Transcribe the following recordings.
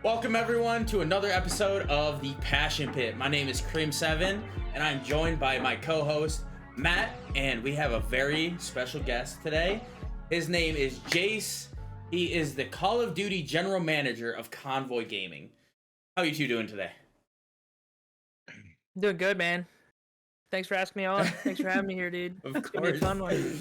Welcome everyone to another episode of the Passion Pit. My name is Cream7 and I'm joined by my co-host Matt, and we have a very special guest today. His name is Jace. He is the Call of Duty General Manager of Convoy Gaming. How are you two doing today? Doing good, man. Thanks for asking me on. Thanks for having me here, dude. Of It's gonna be a course. fun one.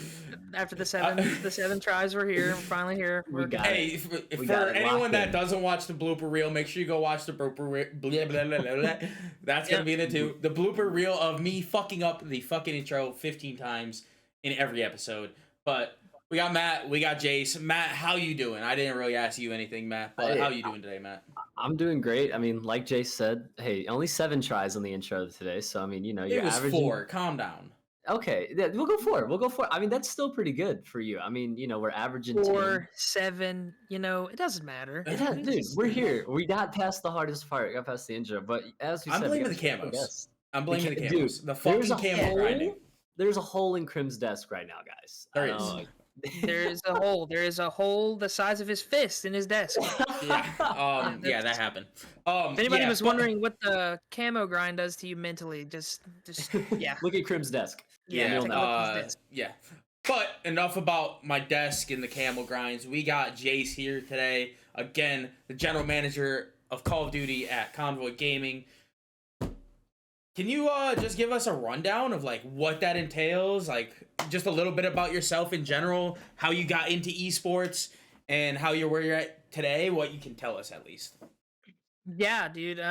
After the seven tries, we're here. We're finally here. We got Hey, it. for got it anyone locked that in. doesn't watch the blooper reel, make sure you go watch the blooper reel. Blah, blah, blah, blah, blah. That's gonna be in it too. The blooper reel of me fucking up the fucking intro 15 times in every episode. But we got Matt, we got Jace. Matt, how you doing? I didn't really ask you anything, Matt, but how you doing today, Matt? I'm doing great. I mean, like Jace said, hey, only 7 tries on the intro today. So, I mean, It you're was averaging 4. Calm down. Okay, yeah, we'll go for it. We'll go for it. I mean, that's still pretty good for you. I mean, we're averaging 4, 7. It doesn't matter. Dude, we're here. We got past the hardest part. Got past the intro. But as we I'm said, blaming the camos. I'm blaming the camos. Dude, The fucking camo grinding. There's a hole in Crim's desk right now, guys. There is. There is a hole. There is a hole the size of his fist in his desk. Yeah. Yeah, that happened. If anybody was wondering what the camo grind does to you mentally, just yeah. Look at Crim's desk. Yeah, take a look at his desk. yeah. But enough about my desk and the camel grinds. We got Jace here today. Again, the general manager of Call of Duty at Convoy Gaming. Can you just give us a rundown of like what that entails? Like just a little bit about yourself in general, how you got into esports, and how you're where you're at today, what you can tell us at least. Yeah, dude.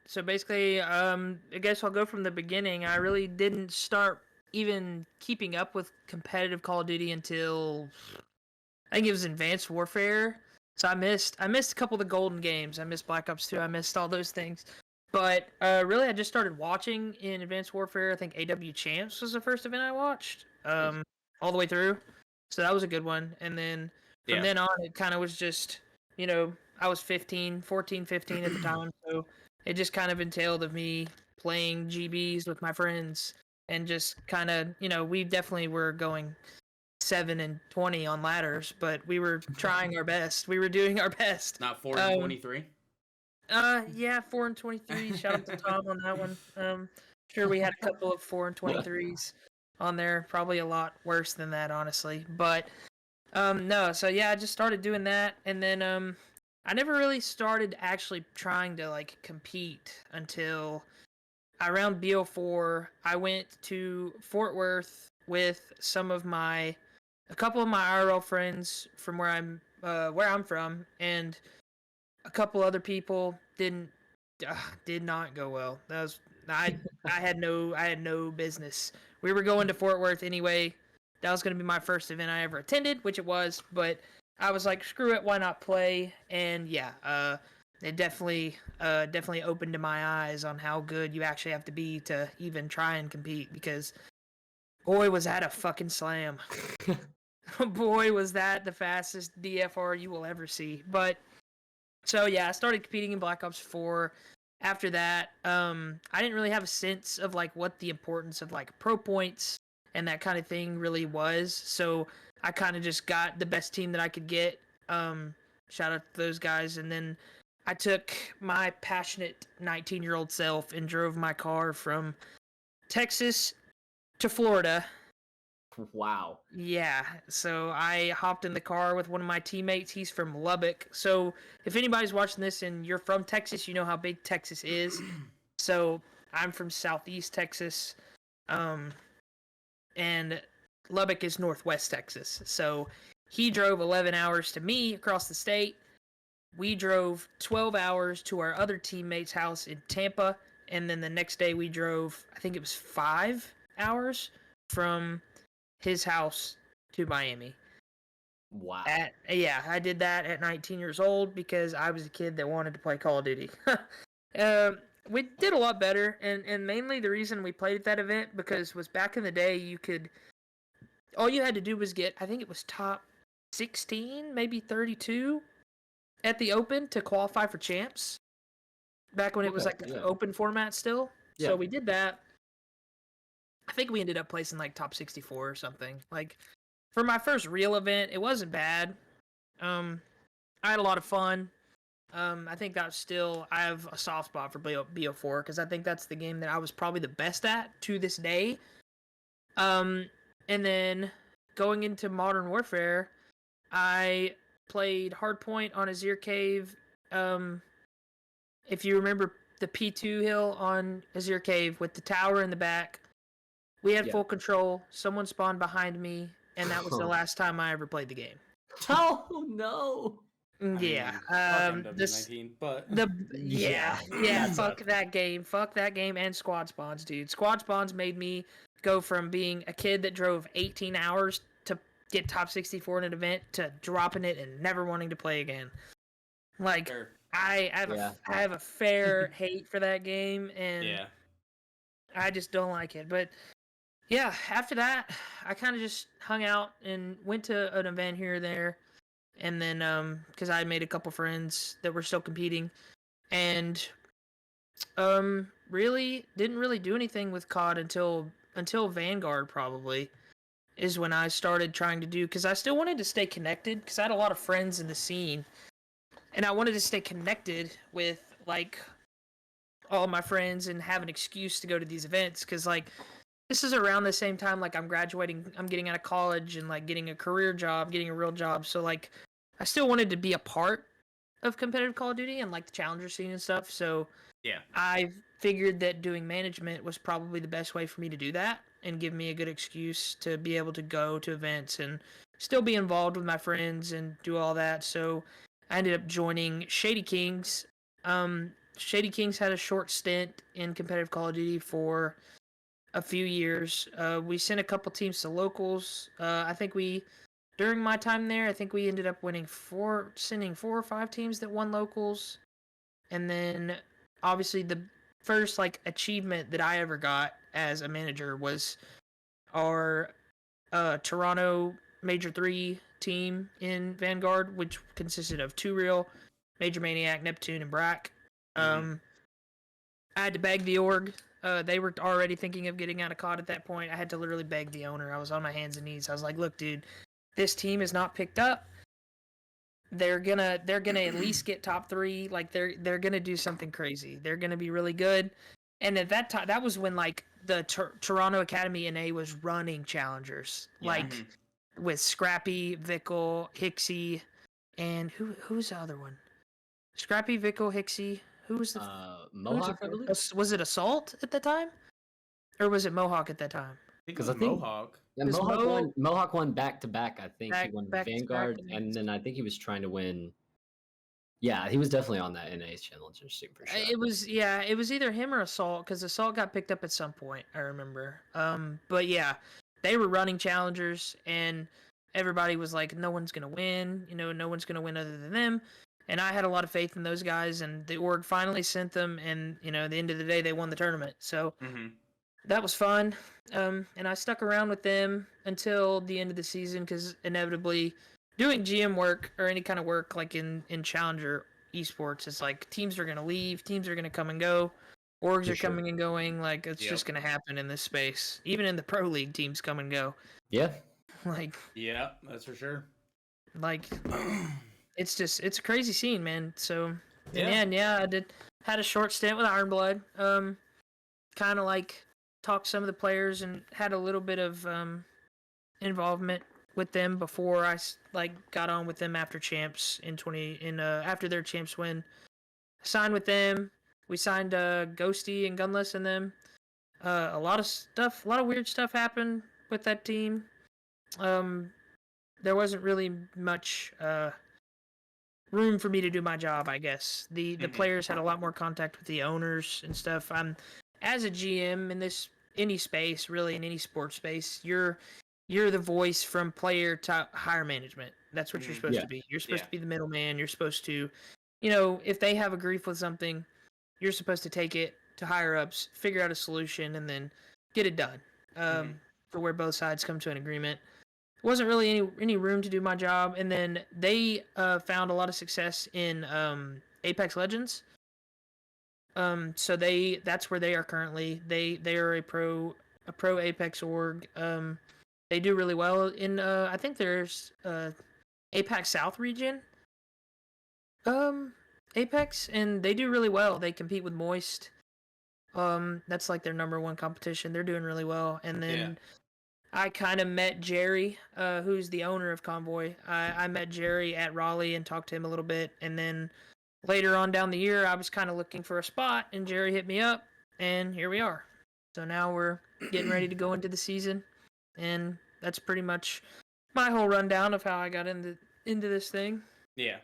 So basically, I guess I'll go from the beginning. I really didn't start even keeping up with competitive Call of Duty until I think it was Advanced Warfare. So I missed a couple of the golden games. I missed Black Ops 2. I missed all those things. But really, I just started watching in Advanced Warfare. I think AW Champs was the first event I watched, all the way through. So that was a good one. And then from then on, it kind of was just, I was 15 at the time. So it just kind of entailed of me playing GBs with my friends and just kind of, we definitely were going 7 and 20 on ladders, but we were trying our best. We were doing our best. Not 4 and 23. Yeah, 4 and 23. Shout out to Tom on that one. Sure, we had a couple of 4 and 23s on there. Probably a lot worse than that, honestly. But no. So yeah, I just started doing that, and then I never really started actually trying to like compete until around BO4. I went to Fort Worth with a couple of my IRL friends from where I'm from, and a couple other people did not go well. That was I had no business. We were going to Fort Worth anyway. That was going to be my first event I ever attended, which it was, but I was like, screw it, why not play? And yeah, it definitely opened to my eyes on how good you actually have to be to even try and compete, because boy, was that a fucking slam. Boy, was that the fastest DFR you will ever see. But so yeah, I started competing in Black Ops 4. After that, I didn't really have a sense of like what the importance of like pro points and that kind of thing really was. So I kind of just got the best team that I could get. Shout out to those guys. And then I took my passionate 19-year-old self and drove my car from Texas to Florida. Wow. Yeah, so I hopped in the car with one of my teammates. He's from Lubbock. So if anybody's watching this and you're from Texas, you know how big Texas is. So I'm from Southeast Texas, and Lubbock is Northwest Texas. So he drove 11 hours to me across the state. We drove 12 hours to our other teammate's house in Tampa. And then the next day we drove, I think it was 5 hours from his house to Miami. Wow. I did that at 19 years old because I was a kid that wanted to play Call of Duty. We did a lot better, and mainly the reason we played at that event because was back in the day all you had to do was get, I think it was top 16, maybe 32 at the Open to qualify for champs. Back when it was like the open format still. Yeah. So we did that. I think we ended up placing like top 64 or something. Like for my first real event, it wasn't bad. I had a lot of fun. I think that's still I have a soft spot for BO4 because I think that's the game that I was probably the best at to this day. And then going into Modern Warfare, I played Hardpoint on Azir Cave. If you remember the P2 hill on Azir Cave with the tower in the back, we had full control. Someone spawned behind me, and that was the last time I ever played the game. Oh no! Yeah. MW19, but Fuck that game. Fuck that game and squad spawns, dude. Squad spawns made me go from being a kid that drove 18 hours to get top 64 in an event to dropping it and never wanting to play again. Like Fair. I have a fair hate for that game, and I just don't like it. But yeah, after that, I kind of just hung out and went to an event here or there. And then, because I made a couple friends that were still competing, and really didn't really do anything with COD until Vanguard probably is when I started trying to do, because I still wanted to stay connected because I had a lot of friends in the scene, and I wanted to stay connected with like all my friends and have an excuse to go to these events because like this is around the same time like I'm graduating, I'm getting out of college and like getting a career job, getting a real job, so like I still wanted to be a part of competitive Call of Duty and like the challenger scene and stuff. So I figured that doing management was probably the best way for me to do that and give me a good excuse to be able to go to events and still be involved with my friends and do all that. So I ended up joining Shady Kings. Shady Kings had a short stint in competitive Call of Duty for a few years. We sent a couple teams to locals. I think during my time there, I think we ended up sending 4 or 5 teams that won locals. And then obviously the first like achievement that I ever got as a manager was our Toronto Major 3 team in Vanguard, which consisted of 2 Real, Major Maniac, Neptune, and Brack. I had to beg the org. They were already thinking of getting out of COD at that point. I had to literally beg the owner. I was on my hands and knees. I was like, look, dude, this team is not picked up. They're gonna at least get top 3. Like they're gonna do something crazy. They're gonna be really good. And at that time, that was when like the Toronto Academy NA was running challengers, like with Scrappy, Vickle, Hixie, and who's the other one? Scrappy, Vickle, Hixie. Who was the Mohawk? I believe. Was it Assault at the time, or was it Mohawk at that time? Because I think Mohawk. Yeah, Mohawk won back to back. I think he won Vanguard, and then I think he was trying to win. Yeah, he was definitely on that NA Challenger team for sure. It was either him or Assault because Assault got picked up at some point. I remember. But yeah, they were running challengers, and everybody was like, "No one's gonna win. You know, no one's gonna win other than them." And I had a lot of faith in those guys, and the org finally sent them, and you know, at the end of the day, they won the tournament. So. That was fun, and I stuck around with them until the end of the season because inevitably doing GM work or any kind of work like in Challenger Esports, it's like teams are going to leave, teams are going to come and go, orgs are coming and going, like it's just going to happen in this space. Even in the Pro League, teams come and go. Yeah. Like. Yeah, that's for sure. Like, it's a crazy scene, man. So, in the end, I had a short stint with Ironblood, kind of like talked to some of the players and had a little bit of involvement with them before I like got on with them after champs after their champs win. Signed with them. We signed Ghosty and Gunless and them. A lot of weird stuff happened with that team. There wasn't really much room for me to do my job, I guess. The players had a lot more contact with the owners and stuff. As a GM in any space, really in any sports space, you're the voice from player to higher management. That's what you're supposed to be. You're supposed to be the middleman. You're supposed to, you know, if they have a grief with something, you're supposed to take it to higher ups, figure out a solution, and then get it done. For where both sides come to an agreement. Wasn't really any room to do my job, and then they found a lot of success in Apex Legends. So that's where they are currently. They are a pro Apex org. They do really well in I think there's Apex South region. Apex, and they do really well. They compete with Moist. That's like their number one competition. They're doing really well. And then I kind of met Jerry, who's the owner of Convoy. I met Jerry at Raleigh and talked to him a little bit. And then later on down the year, I was kind of looking for a spot, and Jerry hit me up, and here we are. So now we're getting ready to go into the season, and that's pretty much my whole rundown of how I got into this thing. Yeah,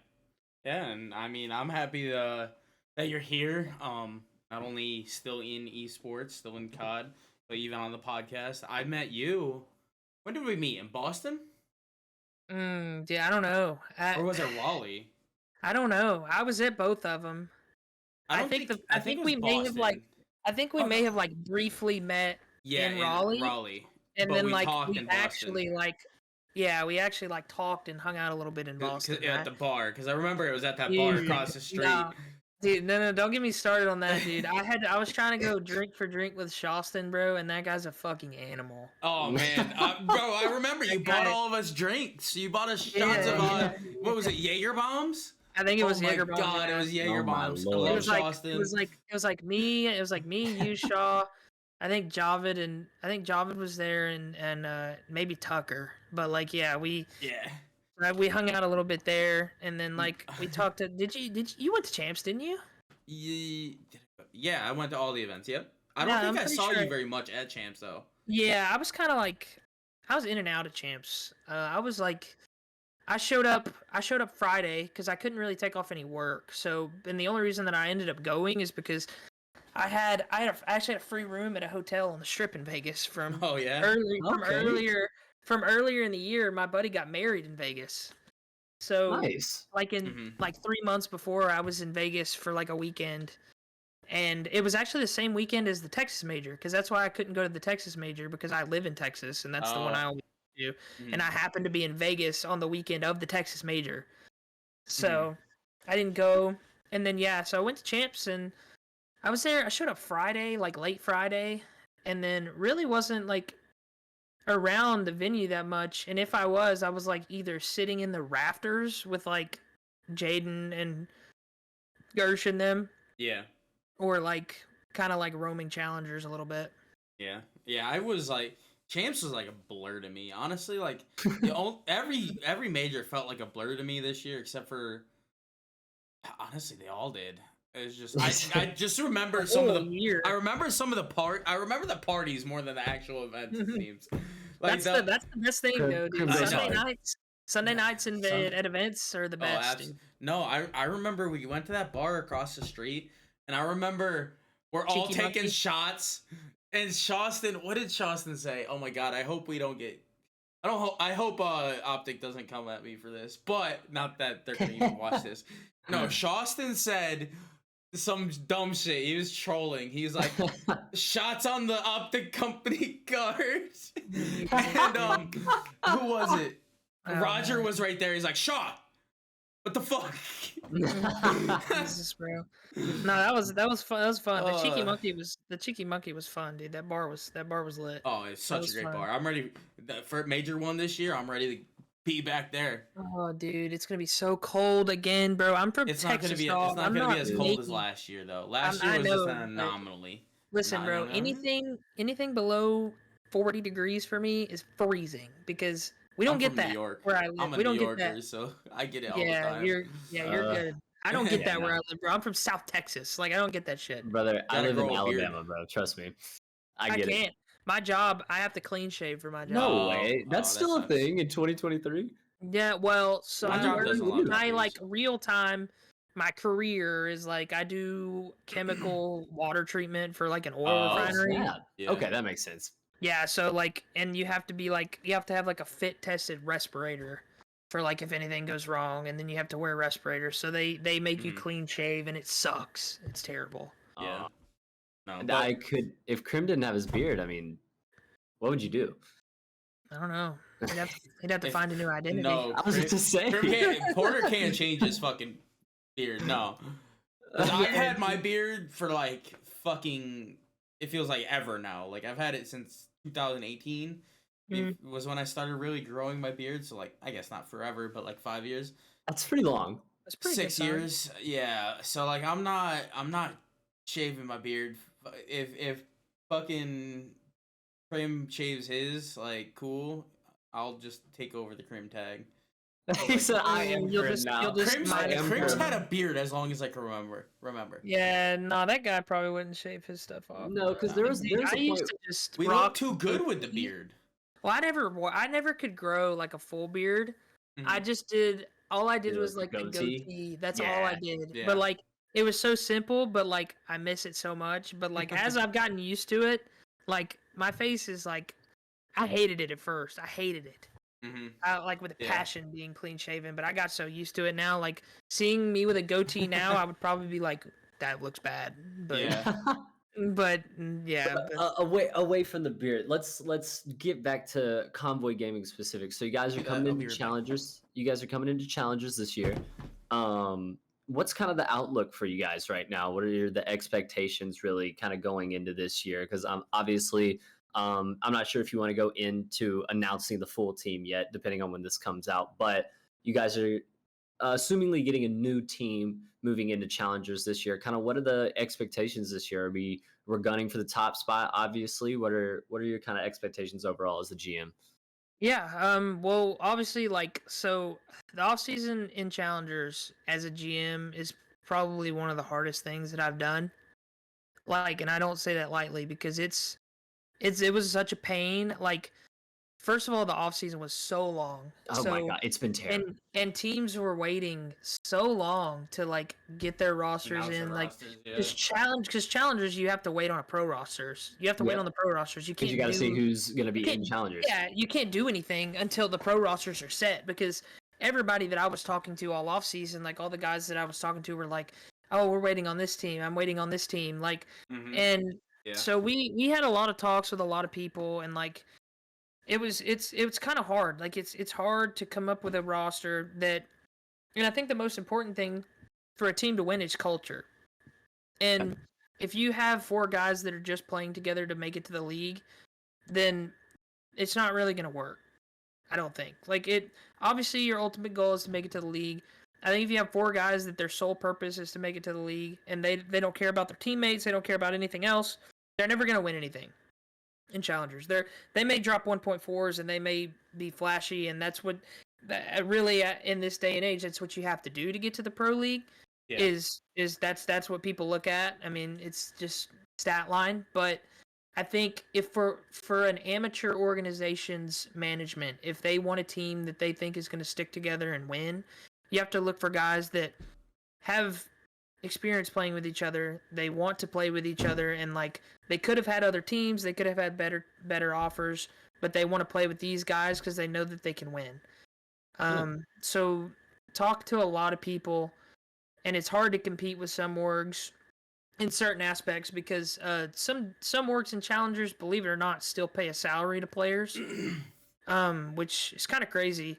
and I mean, I'm happy that you're here. Not only still in esports, still in COD, but even on the podcast. I met you. When did we meet? In Boston? Yeah, I don't know. Or was it Raleigh? I don't know. I was at both of them. I think we may have like briefly met in Raleigh. And then we actually like talked and hung out a little bit in Boston. Yeah, at the bar, because I remember it was at that bar across the street. Dude, no, don't get me started on that, dude. I was trying to go drink for drink with Shostin, bro, and that guy's a fucking animal. Oh man, bro, I remember you bought all of us drinks. You bought us shots of what was it, Jaeger bombs? I think it was Jaeger bombs. Oh my god, it was Jaeger bombs. It was like me, you, Shaw. I think Javid was there, and maybe Tucker. But like, we hung out a little bit there, and then like we talked to. Did you went to Champs, didn't you? Yeah, I went to all the events. Yep. I don't think I saw you very much at Champs though. Yeah, I was kind of like, I was in and out of Champs. I was like, I showed up Friday because I couldn't really take off any work. So, and the only reason that I ended up going is because I actually had a free room at a hotel on the Strip in Vegas from from earlier in the year. My buddy got married in Vegas. So nice. Like in like 3 months before, I was in Vegas for like a weekend, and it was actually the same weekend as the Texas Major, because that's why I couldn't go to the Texas Major, because I live in Texas and that's the one I always do. And I happened to be in Vegas on the weekend of the Texas Major, so I didn't go. And then so I went to Champs, and I was there. I showed up Friday, like late Friday, and then really wasn't like around the venue that much. And if I was like either sitting in the rafters with like Jaden and Gersh and them. Yeah. Or like kind of like roaming challengers a little bit. Yeah. Yeah, I was like, Champs was like a blur to me. Honestly, like every major felt like a blur to me this year, except for, honestly, they all did. It's just I just remember some of the year. I remember the parties more than the actual events. It seems like that's the best thing though, dude. Sunday nights at events are the best. No, I remember we went to that bar across the street, and I remember we're all taking shots. And Shostin, what did Shostin say? Oh my god, I hope we don't get. I hope Optic doesn't come at me for this, but not that they're gonna even watch this. No, Shostin said some dumb shit. He was trolling. He was like, shots on the Optic company cards. And who was it? Roger was right there. He's like, shot. What the fuck? Jesus, bro. No, that was fun. That was fun. The cheeky monkey was fun, dude. That bar was lit. Oh, it's such a great bar. I'm ready for a major one this year. I'm ready to be back there. Oh, dude, it's gonna be so cold again, bro. I'm from Texas. It's not gonna be as cold as last year, though. Last year was just an anomaly. Listen, bro. Anything below 40 degrees for me is freezing, because we don't get that New York. where I live. I'm a New Yorker, so I get it all the time. You're good. I don't get that where I live, bro. I'm from South Texas. Like, I don't get that shit. Brother, I live in Alabama, bro. Trust me. I can't. It. My job, I have to clean shave for my job. No way. That's still a thing in 2023? Yeah, well, so my like real time, my career is like I do chemical water treatment for like an oil refinery. Yeah. Okay, that makes sense. Yeah, so like, and you have to have like a fit tested respirator for like if anything goes wrong, and then you have to wear a respirator. So they make you clean shave, and it sucks. It's terrible. Yeah. No, but if Krim didn't have his beard, I mean, what would you do? I don't know. He'd have to find a new identity. No, I was just to say. Porter can't change his fucking beard. No. I've had my beard for like fucking, it feels like ever now. Like I've had it since 2018. Was when I started really growing my beard. So like, I guess not forever, but like 5 years. That's pretty long. That's pretty 6 good years. Yeah. So like I'm not shaving my beard. If fucking Krim shaves his, like cool, I'll just take over the Krim tag. He said, "I am You'll Grim just now." you'll just Krim's, I am Krim's Grim. had a beard as long as I can remember. Yeah, no, that guy probably wouldn't shave his stuff off. No, because No. there's I a used point. to just We rock look too good with the goatee. beard. Well, I never could grow like a full beard. I Mhm. just did all I did The was like the goatee? goatee. That's all I Yeah. did. Yeah. But like it was so simple, but like I miss it so much. But like as I've gotten used to it, like my face is like I hated it at first. I hated it. Mm-hmm. I like with a Yeah. passion being clean shaven, but I got so used to it now. Like seeing me with a goatee now, I would probably be like, that looks bad. But Yeah. but yeah, but away from the beard, let's get back to Convoy Gaming specific. So you guys are coming into challengers. You guys are coming into challengers this year. What's kind of the outlook for you guys right now? What are the expectations really kind of going into this year? Because obviously, I'm not sure if you want to go into announcing the full team yet, depending on when this comes out. But you guys are assumingly getting a new team moving into challengers this year. Kind of what are the expectations this year? We're gunning for the top spot, obviously. What are your kind of expectations overall as the GM? yeah, well, obviously, like, so the off season in challengers as a GM is probably one of the hardest things that I've done. Like, and I don't say that lightly because it was such a pain. Like, first of all, the off season was so long. Oh my god, it's been terrible. And teams were waiting so long to like get their rosters in. Like, because challengers, you have to wait on a pro rosters. You have to wait on the pro rosters. You can't. You got to see who's going to be in challengers. Yeah, you can't do anything until the pro rosters are set because everybody that I was talking to all off season, like all the guys that I was talking to, were like, "Oh, we're waiting on this team. I'm waiting on this team." Like, and so we had a lot of talks with a lot of people, and like it's kind of hard. Like it's hard to come up with a roster that, and I think the most important thing for a team to win is culture. And if you have 4 guys that are just playing together to make it to the league, then it's not really going to work. I don't think. Like it obviously your ultimate goal is to make it to the league. I think if you have 4 guys that their sole purpose is to make it to the league and they don't care about their teammates, they don't care about anything else, they're never going to win anything. In challengers, they may drop 1.4s and they may be flashy, and that's what really in this day and age, that's what you have to do to get to the pro league. Yeah. Is that's what people look at. I mean, it's just stat line, but I think if for an amateur organization's management, if they want a team that they think is going to stick together and win, you have to look for guys that have experience playing with each other. They want to play with each other, and like they could have had other teams, they could have had better offers, but they want to play with these guys because they know that they can win. So talk to a lot of people, and it's hard to compete with some orgs in certain aspects because some orgs and challengers, believe it or not, still pay a salary to players, which is kind of crazy.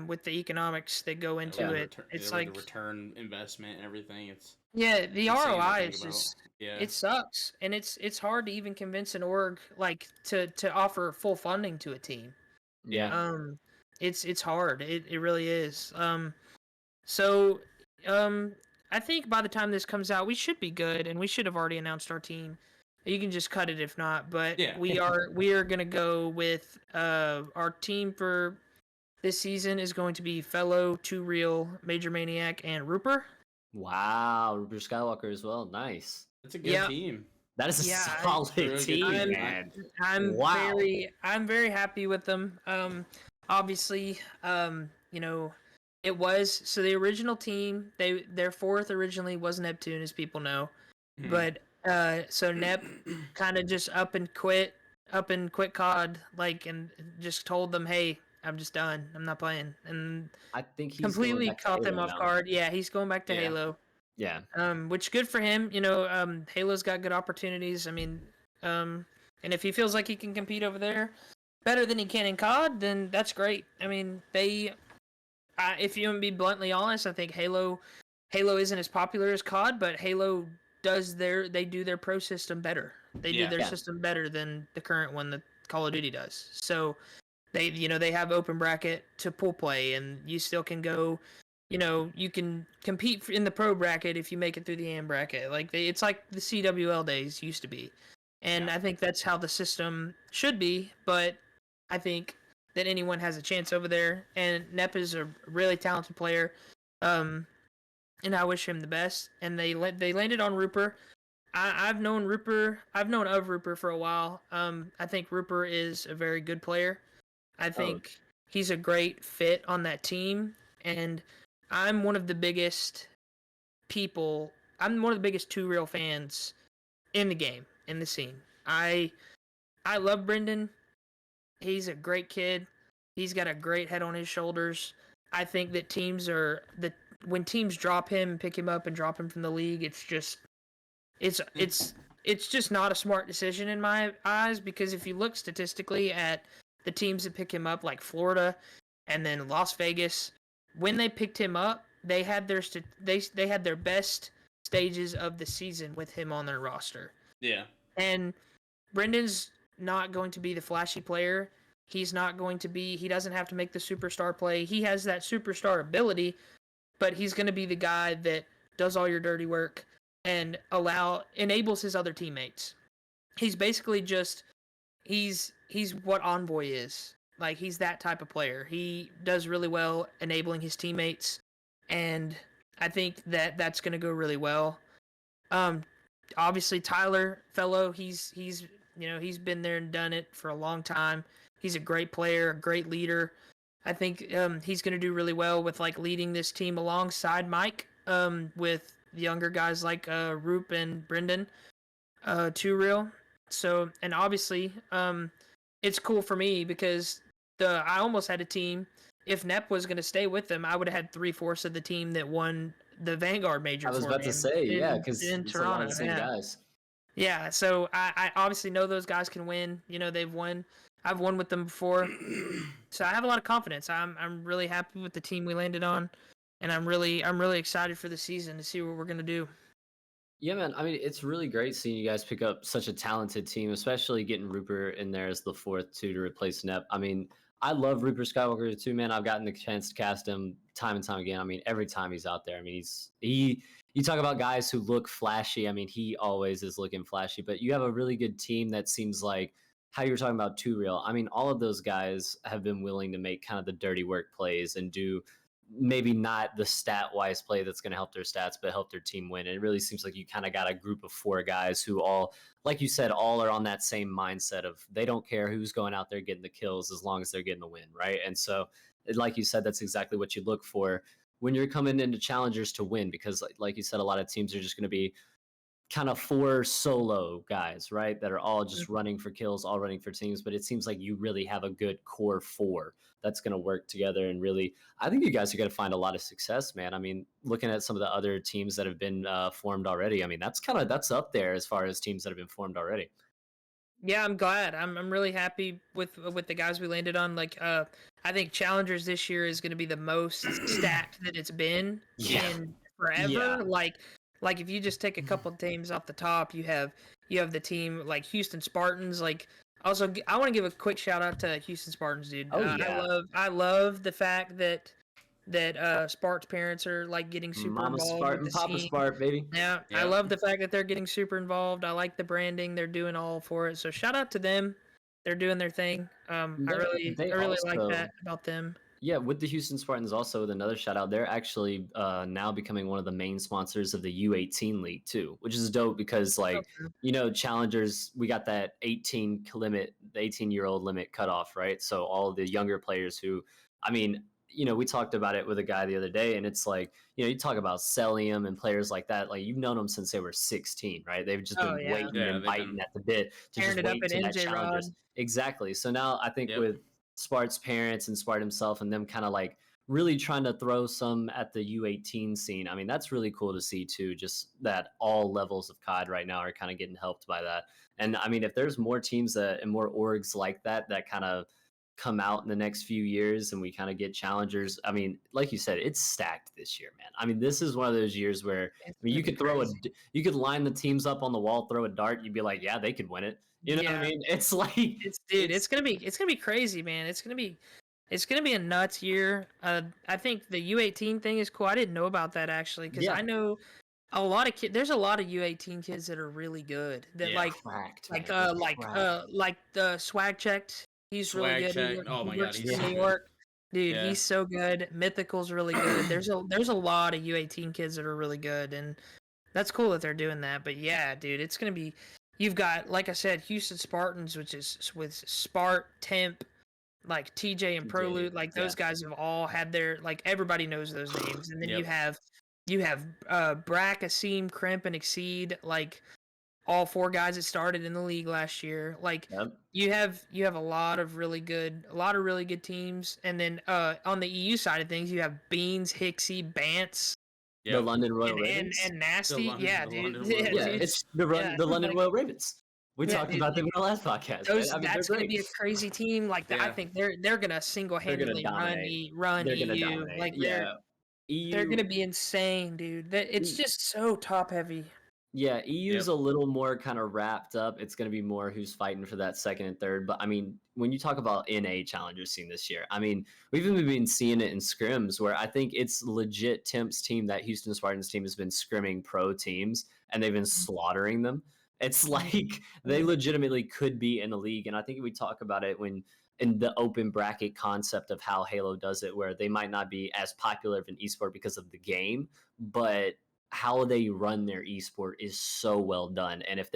With the economics that go into it, it's like the return investment and everything. It's the ROI is just it sucks, and it's hard to even convince an org like to offer full funding to a team. Yeah. It's hard. It really is. So I think by the time this comes out, we should be good, and we should have already announced our team. You can just cut it if not, but we are gonna go with our team for this season is going to be Fellow, Too Real, Major Maniac, and Rupert. Wow, Rupert Skywalker as well. Nice. That's a good team. That is a solid team, man. I'm very happy with them. Obviously, you know, it was so the original team. Their 4th originally was Neptune, as people know, but so Nep kind of just up and quit COD, like, and just told them, hey, I'm just done. I'm not playing. And I think he's completely caught them off guard. Yeah, he's going back to Halo. Yeah. Which good for him. You know, Halo's got good opportunities. I mean, and if he feels like he can compete over there better than he can in COD, then that's great. I mean, if you want to be bluntly honest, I think Halo isn't as popular as COD, but Halo they do their pro system better. They do their system better than the current one that Call of Duty does. So they have open bracket to pool play, and you still can go you can compete in the pro bracket if you make it through the AM bracket. Like it's like the CWL days used to be, and I think that's how the system should be. But I think that anyone has a chance over there, and Nep is a really talented player, and I wish him the best. And they landed on Rupert. I've known of Rupert for a while. I think Rupert is a very good player. I think he's a great fit on that team, and I'm one of the biggest people. I'm one of the biggest 2Real fans in the game, in the scene. I love Brendan. He's a great kid. He's got a great head on his shoulders. I think that when teams drop him, pick him up, and drop him from the league, it's just not a smart decision in my eyes, because if you look statistically at the teams that pick him up, like Florida and then Las Vegas, when they picked him up, they had their best stages of the season with him on their roster. Yeah. And Brendan's not going to be the flashy player. He doesn't have to make the superstar play. He has that superstar ability, but he's going to be the guy that does all your dirty work and enables his other teammates. He's basically he's what Envoy is. Like, he's that type of player. He does really well enabling his teammates, and I think that that's going to go really well. Obviously Tyler Fellow, he's been there and done it for a long time. He's a great player, a great leader. I think he's going to do really well with like leading this team alongside Mike, with the younger guys like Roop and Brendan, 2Real. So, and obviously, it's cool for me because I almost had a team. If Nep was going to stay with them, I would have had 3/4 of the team that won the Vanguard major. I was about to say, because in it's Toronto, a lot of the same guys. Yeah, so I obviously know those guys can win. They've won. I've won with them before, so I have a lot of confidence. I'm really happy with the team we landed on, and I'm really excited for the season to see what we're gonna do. Yeah, man. I mean, it's really great seeing you guys pick up such a talented team, especially getting Rupert in there as the fourth too to replace Nep. I mean, I love Rupert Skywalker too, man. I've gotten the chance to cast him time and time again. I mean, every time he's out there, I mean, you talk about guys who look flashy. I mean, he always is looking flashy, but you have a really good team that seems like how you were talking about 2Real. I mean, all of those guys have been willing to make kind of the dirty work plays and do maybe not the stat-wise play that's going to help their stats, but help their team win. And it really seems like you kind of got a group of 4 guys who all, like you said, all are on that same mindset of they don't care who's going out there getting the kills as long as they're getting the win, right? And so, like you said, that's exactly what you look for when you're coming into challengers to win, because like you said, a lot of teams are just going to be kind of 4 solo guys, right? That are all just running for kills, all running for teams. But it seems like you really have a good core 4 that's going to work together. And really, I think you guys are going to find a lot of success, man. I mean, looking at some of the other teams that have been formed already, I mean, that's up there as far as teams that have been formed already. Yeah, I'm glad. I'm really happy with the guys we landed on. Like, I think challengers this year is going to be the most stacked that it's been in forever. Yeah. Like if you just take a couple of teams off the top, you have the team like Houston Spartans. Like, also, I want to give a quick shout out to Houston Spartans, dude. I love the fact that Spart's parents are like getting super Mama involved Spartan, with the Papa scene. Spart, baby. Yeah, I love the fact that they're getting super involved. I like the branding; they're doing all for it. So shout out to them. They're doing their thing. I really like that about them. Yeah, with the Houston Spartans also, with another shout out, they're actually now becoming one of the main sponsors of the U18 League too, which is dope because challengers, we got that 18 limit, the 18-year-old limit cutoff, right? So all the younger players who, I mean, we talked about it with a guy the other day, and it's like, you talk about Celium and players like that, like you've known them since they were 16, right? They've just been waiting and biting at the bit to just wait to that challengers. Exactly. So now I think with Spart's parents and Spart himself and them kind of like really trying to throw some at the U18 scene. I mean, that's really cool to see too, just that all levels of COD right now are kind of getting helped by that. And I mean, if there's more teams and more orgs like that kind of come out in the next few years and we kind of get challengers, I mean, like you said, it's stacked this year, man. I mean, this is one of those years where you could you could line the teams up on the wall, throw a dart, you'd be like, yeah, they could win it. You know what I mean? It's like it's gonna be crazy, man. It's gonna be It's gonna be a nuts year. I think the U18 thing is cool. I didn't know about that actually because I know a lot of kids. There's a lot of U18 kids that are really good. That Cracked, like the swag checked. He's really Swag good. check. Oh my god, Works he's in so New good. York. Dude, Yeah. he's so good. Mythical's really good. There's a lot of U18 kids that are really good, and that's cool that they're doing that. But yeah, dude, it's gonna be. You've got, like I said, Houston Spartans, which is with Spart, Temp, like TJ and Prolute, like those guys have all had their, like, everybody knows those names. And then you have Brack, Asim, Crimp, and Exceed, like all four guys that started in the league last year. Like you have a lot of really good teams. And then on the EU side of things, you have Beans, Hixie, Bance, the London Royal Ravens, and Nasty. Dude. It's the London Royal Ravens. We talked about them in the last podcast. That's going to be a crazy team. Like I think they're going to single-handedly run EU. Like they're going to be insane, dude. It's just so top-heavy. Yeah, EU's a little more kind of wrapped up. It's going to be more who's fighting for that second and third. But I mean, when you talk about NA Challengers scene this year, I mean, we've even been seeing it in scrims where I think it's legit Temp's team, that Houston Spartans team, has been scrimming pro teams and they've been slaughtering them. It's like they legitimately could be in the league. And I think we talk about it when in the open bracket concept of how Halo does it, where they might not be as popular of an esport because of the game, but how they run their esport is so well done. And if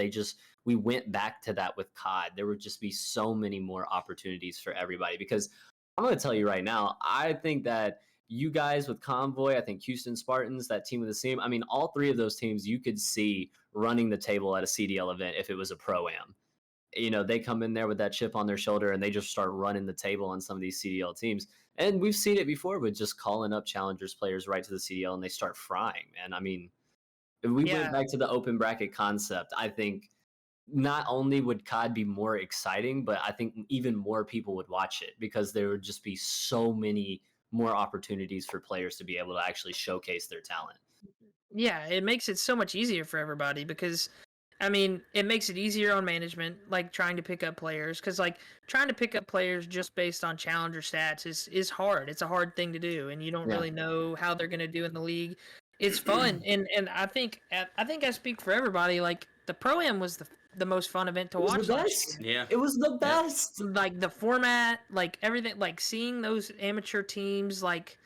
we went back to that with COD, there would just be so many more opportunities for everybody. Because I'm going to tell you right now, I think that you guys with Convoy, I think Houston Spartans, that team with the same, I mean, all three of those teams you could see running the table at a CDL event if it was a Pro-Am. You know, they come in there with that chip on their shoulder and they just start running the table on some of these CDL teams. And we've seen it before with just calling up Challengers players right to the CDL and they start frying, man. I mean, if we went back to the open bracket concept, I think not only would COD be more exciting, but I think even more people would watch it because there would just be so many more opportunities for players to be able to actually showcase their talent. Yeah, it makes it so much easier for everybody because, I mean, it makes it easier on management, like trying to pick up players. Because, like, trying to pick up players just based on challenger stats is hard. It's a hard thing to do, and you don't really know how they're going to do in the league. It's fun, and I think I speak for everybody. Like, the Pro-Am was the most fun event to watch last year. Yeah, it was the best. Like the format, like everything, like seeing those amateur teams, like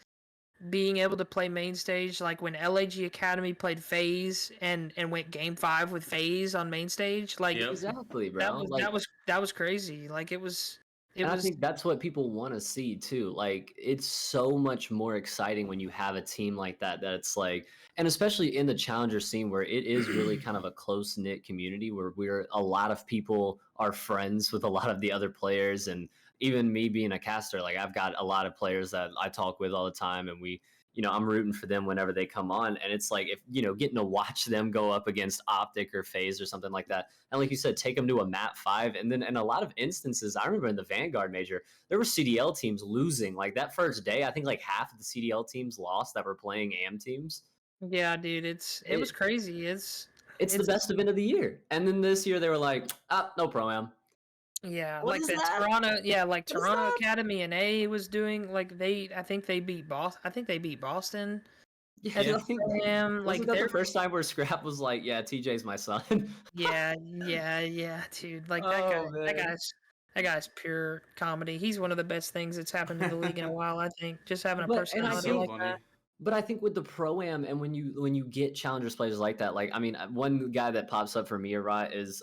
being able to play main stage, like when LAG Academy played FaZe and went game 5 with FaZe on main stage, like exactly, bro. That was crazy. Like it was. I think that's what people want to see too. Like it's so much more exciting when you have a team like that. That it's like, and especially in the challenger scene where it is really kind of a close knit community where a lot of people are friends with a lot of the other players, and even me being a caster, like I've got a lot of players that I talk with all the time, and I'm rooting for them whenever they come on. And it's like, if, getting to watch them go up against Optic or FaZe or something like that. And like you said, take them to a map 5. And then in a lot of instances, I remember in the Vanguard major, there were CDL teams losing. Like that first day, I think like half of the CDL teams lost that were playing AM teams. Yeah, dude, it was crazy. It's the best event of the year. And then this year they were like, no Pro-Am. Yeah, what like Toronto Academy and A was doing, like I think they beat Boston. Yeah, I think wasn't that the first time where Scrap was like, "Yeah, TJ's my son." yeah, dude. Like that guy's pure comedy. He's one of the best things that's happened to the league in a while. I think just having a personality like that. But I think with the Pro-Am and when you get challengers players like that, like I mean, one guy that pops up for me a lot is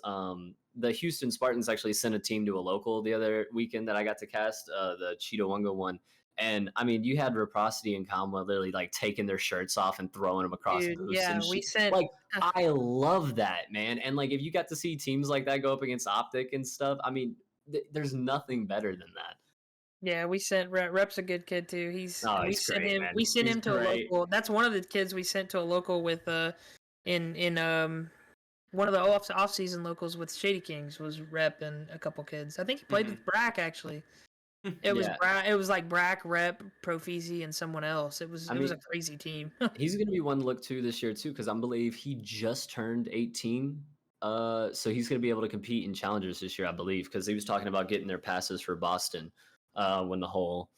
the Houston Spartans actually sent a team to a local the other weekend that I got to cast, the Cheetah one. And I mean, you had Reciprocity and Combo literally like taking their shirts off and throwing them across booths. Yeah, and we sent. Like, I love that, man. And like, if you got to see teams like that go up against Optic and stuff, I mean, there's nothing better than that. Yeah, we sent Rep's a good kid too. We sent great, him. Man. We sent him to a local. That's one of the kids we sent to a local with in one of the off-season locals with Shady Kings was Rep and a couple kids. I think he played with Brack actually. It was It was like Brack, Rep, Profizi, and someone else. It was a crazy team. He's gonna be one to look to this year too, because I believe he just turned 18. So he's gonna be able to compete in challengers this year, I believe, because he was talking about getting their passes for Boston when the whole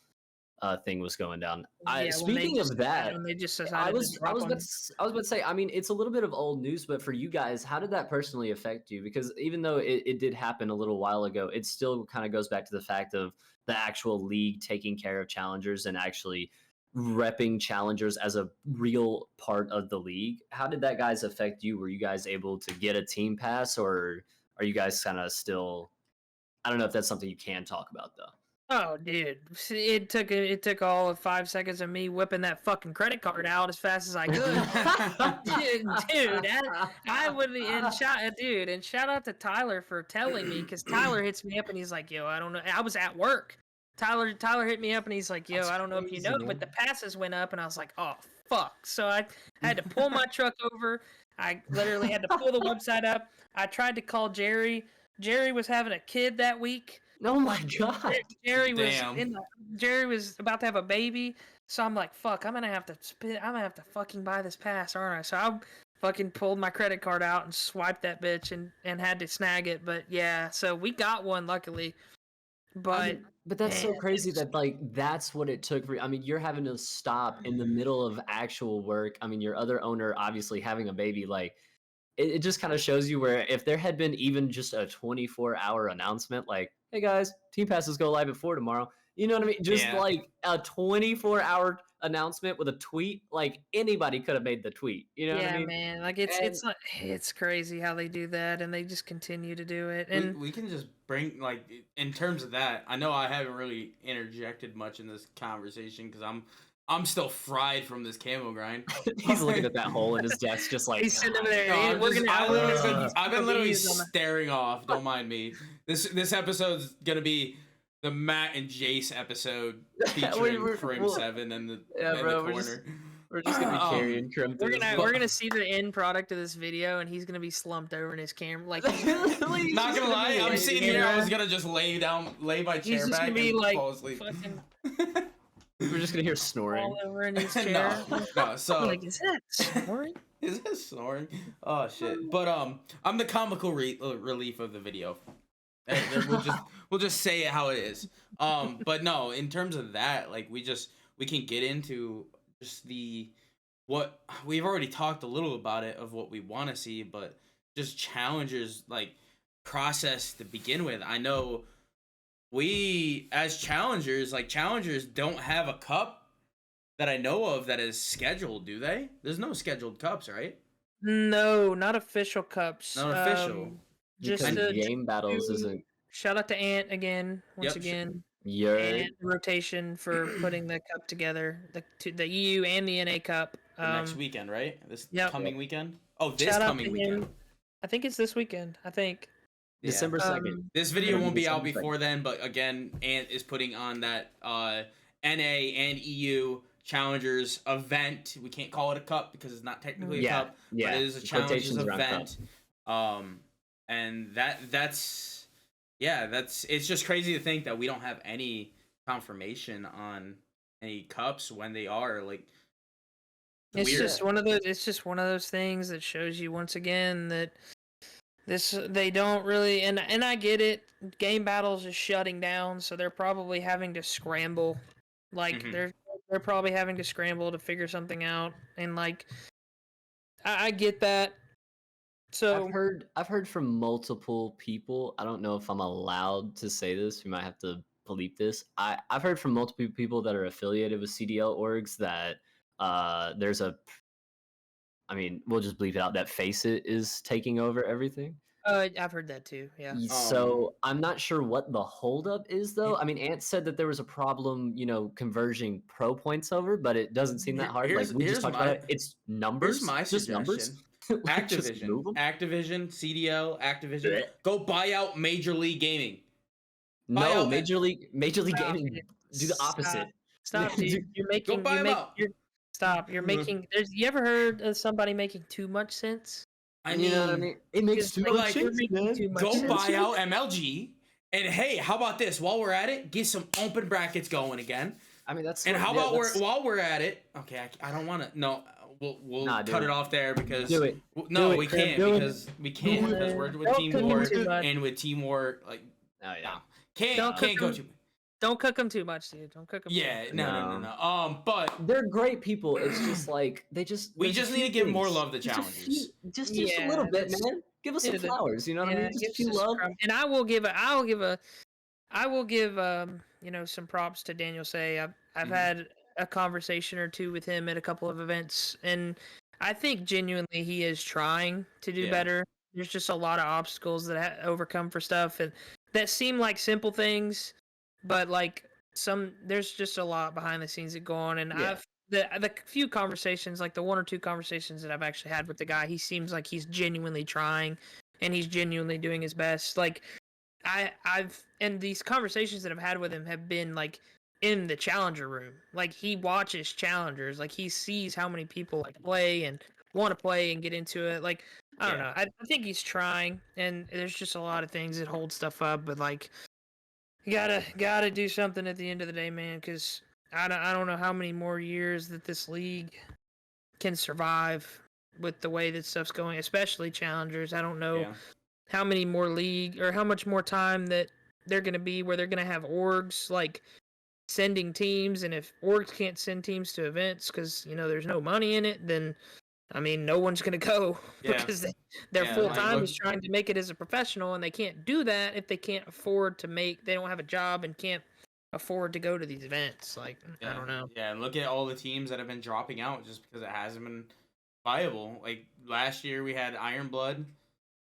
thing was going down. Yeah, Speaking of that, when they just I decided to drop them. I was about to say, I mean, it's a little bit of old news, but for you guys, how did that personally affect you? Because even though it did happen a little while ago, it still kind of goes back to the fact of the actual league taking care of challengers and actually repping challengers as a real part of the league. How did that guys affect you? Were you guys able to get a team pass, or are you guys kind of still? I don't know if that's something you can talk about though. Oh, dude, it took all of 5 seconds of me whipping that fucking credit card out as fast as I could. dude, I would and shout out to Tyler for telling me, because Tyler hits me up and he's like, "Yo, I don't know." I was at work. Tyler hit me up and he's like, "Yo, That's I don't know if you crazy, know, man. but the passes went up," and I was like, "Oh fuck!" So I had to pull my truck over. I literally had to pull the website up. I tried to call Jerry. Jerry was having a kid that week. Oh my god! Jerry was Damn. Jerry was about to have a baby, so I'm like, "Fuck, I'm gonna have to fucking buy this pass, aren't I?" So I fucking pulled my credit card out and swiped that bitch and had to snag it. But yeah, so we got one luckily. But But that's so man, crazy that like that's what it took for. I mean, you're having to stop in the middle of actual work. I mean, your other owner obviously having a baby, like it just kind of shows you where if there had been even just a 24-hour announcement, like, hey guys, team passes go live at 4 tomorrow. You know what I mean? Just Yeah. like a 24-hour announcement with a tweet, like anybody could have made the tweet. You know what I mean? man, like it's crazy how they do that, and they just continue to do it. And We can just bring, like, in terms of that, I know I haven't really interjected much in this conversation because I'm still fried from this camo grind. He's looking at that hole in his desk, just like he's sitting over there. No, I'm We're just- gonna. I've been literally He's on the- staring off. Don't mind me. This episode's gonna be the Matt and Jace episode featuring Frame 7 and the, Yeah, in bro, the we're just- corner. we're just gonna be carrying Crim. We're gonna see the end product of this video, and he's gonna be slumped over in his camera, like Not gonna lie, I'm sitting here. I was gonna just lay my he's chair just back gonna be and like fall asleep. fucking We're just gonna hear snoring. all over in his chair. No. So Like, is that snoring? is that snoring? Oh shit! But I'm the comical relief of the video. We'll just say it how it is. But no, in terms of that, like we can get into just what we've already talked a little about it of what we want to see, but just challengers like process to begin with. I know we as challengers don't have a cup that I know of that is scheduled, do they? There's no scheduled cups, right? No, not official cups. Not official. Just Because the game battles isn't shout out to Ant again, once Yep, again. your And the rotation for putting the cup together, the EU and the NA Cup. The next weekend, right? This Yep. coming weekend? Oh, this Shout out coming to weekend. him. I think it's this weekend. I think. Yeah. December 2nd. This video won't be out December 2nd. before then, but again, Ant is putting on that NA and EU Challengers event. We can't call it a cup because it's not technically a cup, but it is a Challengers Quotations around event. And that's it's just crazy to think that we don't have any confirmation on any cups when they are like. It's weird. just one of those. It's just one of those things that shows you once again that they don't really. And I get it. Game battles is shutting down, so they're probably having to scramble. Like Mhm. they're probably having to scramble to figure something out. And like I get that. So I've heard from multiple people. I don't know if I'm allowed to say this. We might have to bleep this. I've heard from multiple people that are affiliated with CDL orgs that there's I mean, we'll just bleep it out, that Faceit is taking over everything. I've heard that too. Yeah. So I'm not sure what the holdup is, though. I mean, Ant said that there was a problem, converging pro points over, but it doesn't seem that hard. Like we just talked about it. It's numbers. Here's my just suggestion. numbers. Just move 'em. Activision, CDL, Activision. Go buy out Major League Gaming. Buy No, out Major League Stop Gaming it. do the opposite. Stop, dude. You're making. buy 'em out. Stop. You're making. You ever heard of somebody making too much sense? I You know what I mean? It makes too Like, much you're sense, making man. too much go sense. buy out MLG. And hey, how about this? While we're at it, get some open brackets going again. I mean, that's And how yeah, about that's- while we're at it? Okay, I don't want to. No, we'll Nah, do cut it. it off there because Do it. No, Do it, we Chris, can't do it. because we're with Don't Team commit War too much. and with Team War like Oh yeah. can't Don't go commit. too. don't cook them too much, dude. Don't cook them. Yeah, no. But they're great people. It's just like we just need to give more love to challengers. Just a little bit, man. Give us some flowers. You know what I mean? Just a few love. And I will give some props to Daniel Say. I've had a conversation or two with him at a couple of events, and I think genuinely he is trying to do better. There's just a lot of obstacles that overcome for stuff, and that seem like simple things, but like there's just a lot behind the scenes that go on. And the few conversations, like the one or two conversations that I've actually had with the guy, he seems like he's genuinely trying, and he's genuinely doing his best. Like and these conversations that I've had with him have been like in the challenger room. Like he watches challengers, like he sees how many people like play and want to play and get into it. Like I don't know. I think he's trying, and there's just a lot of things that hold stuff up. But like, you gotta do something at the end of the day, man. Because I don't know how many more years that this league can survive with the way that stuff's going, especially challengers. I don't know how many more league or how much more time that they're gonna be where they're gonna have orgs like sending teams, and if orgs can't send teams to events because there's no money in it, then I mean no one's gonna go because their full time is trying to make it as a professional, and they can't do that if they can't afford to they don't have a job and can't afford to go to these events. Like I don't know. Yeah, and look at all the teams that have been dropping out just because it hasn't been viable. Like last year we had Iron Blood.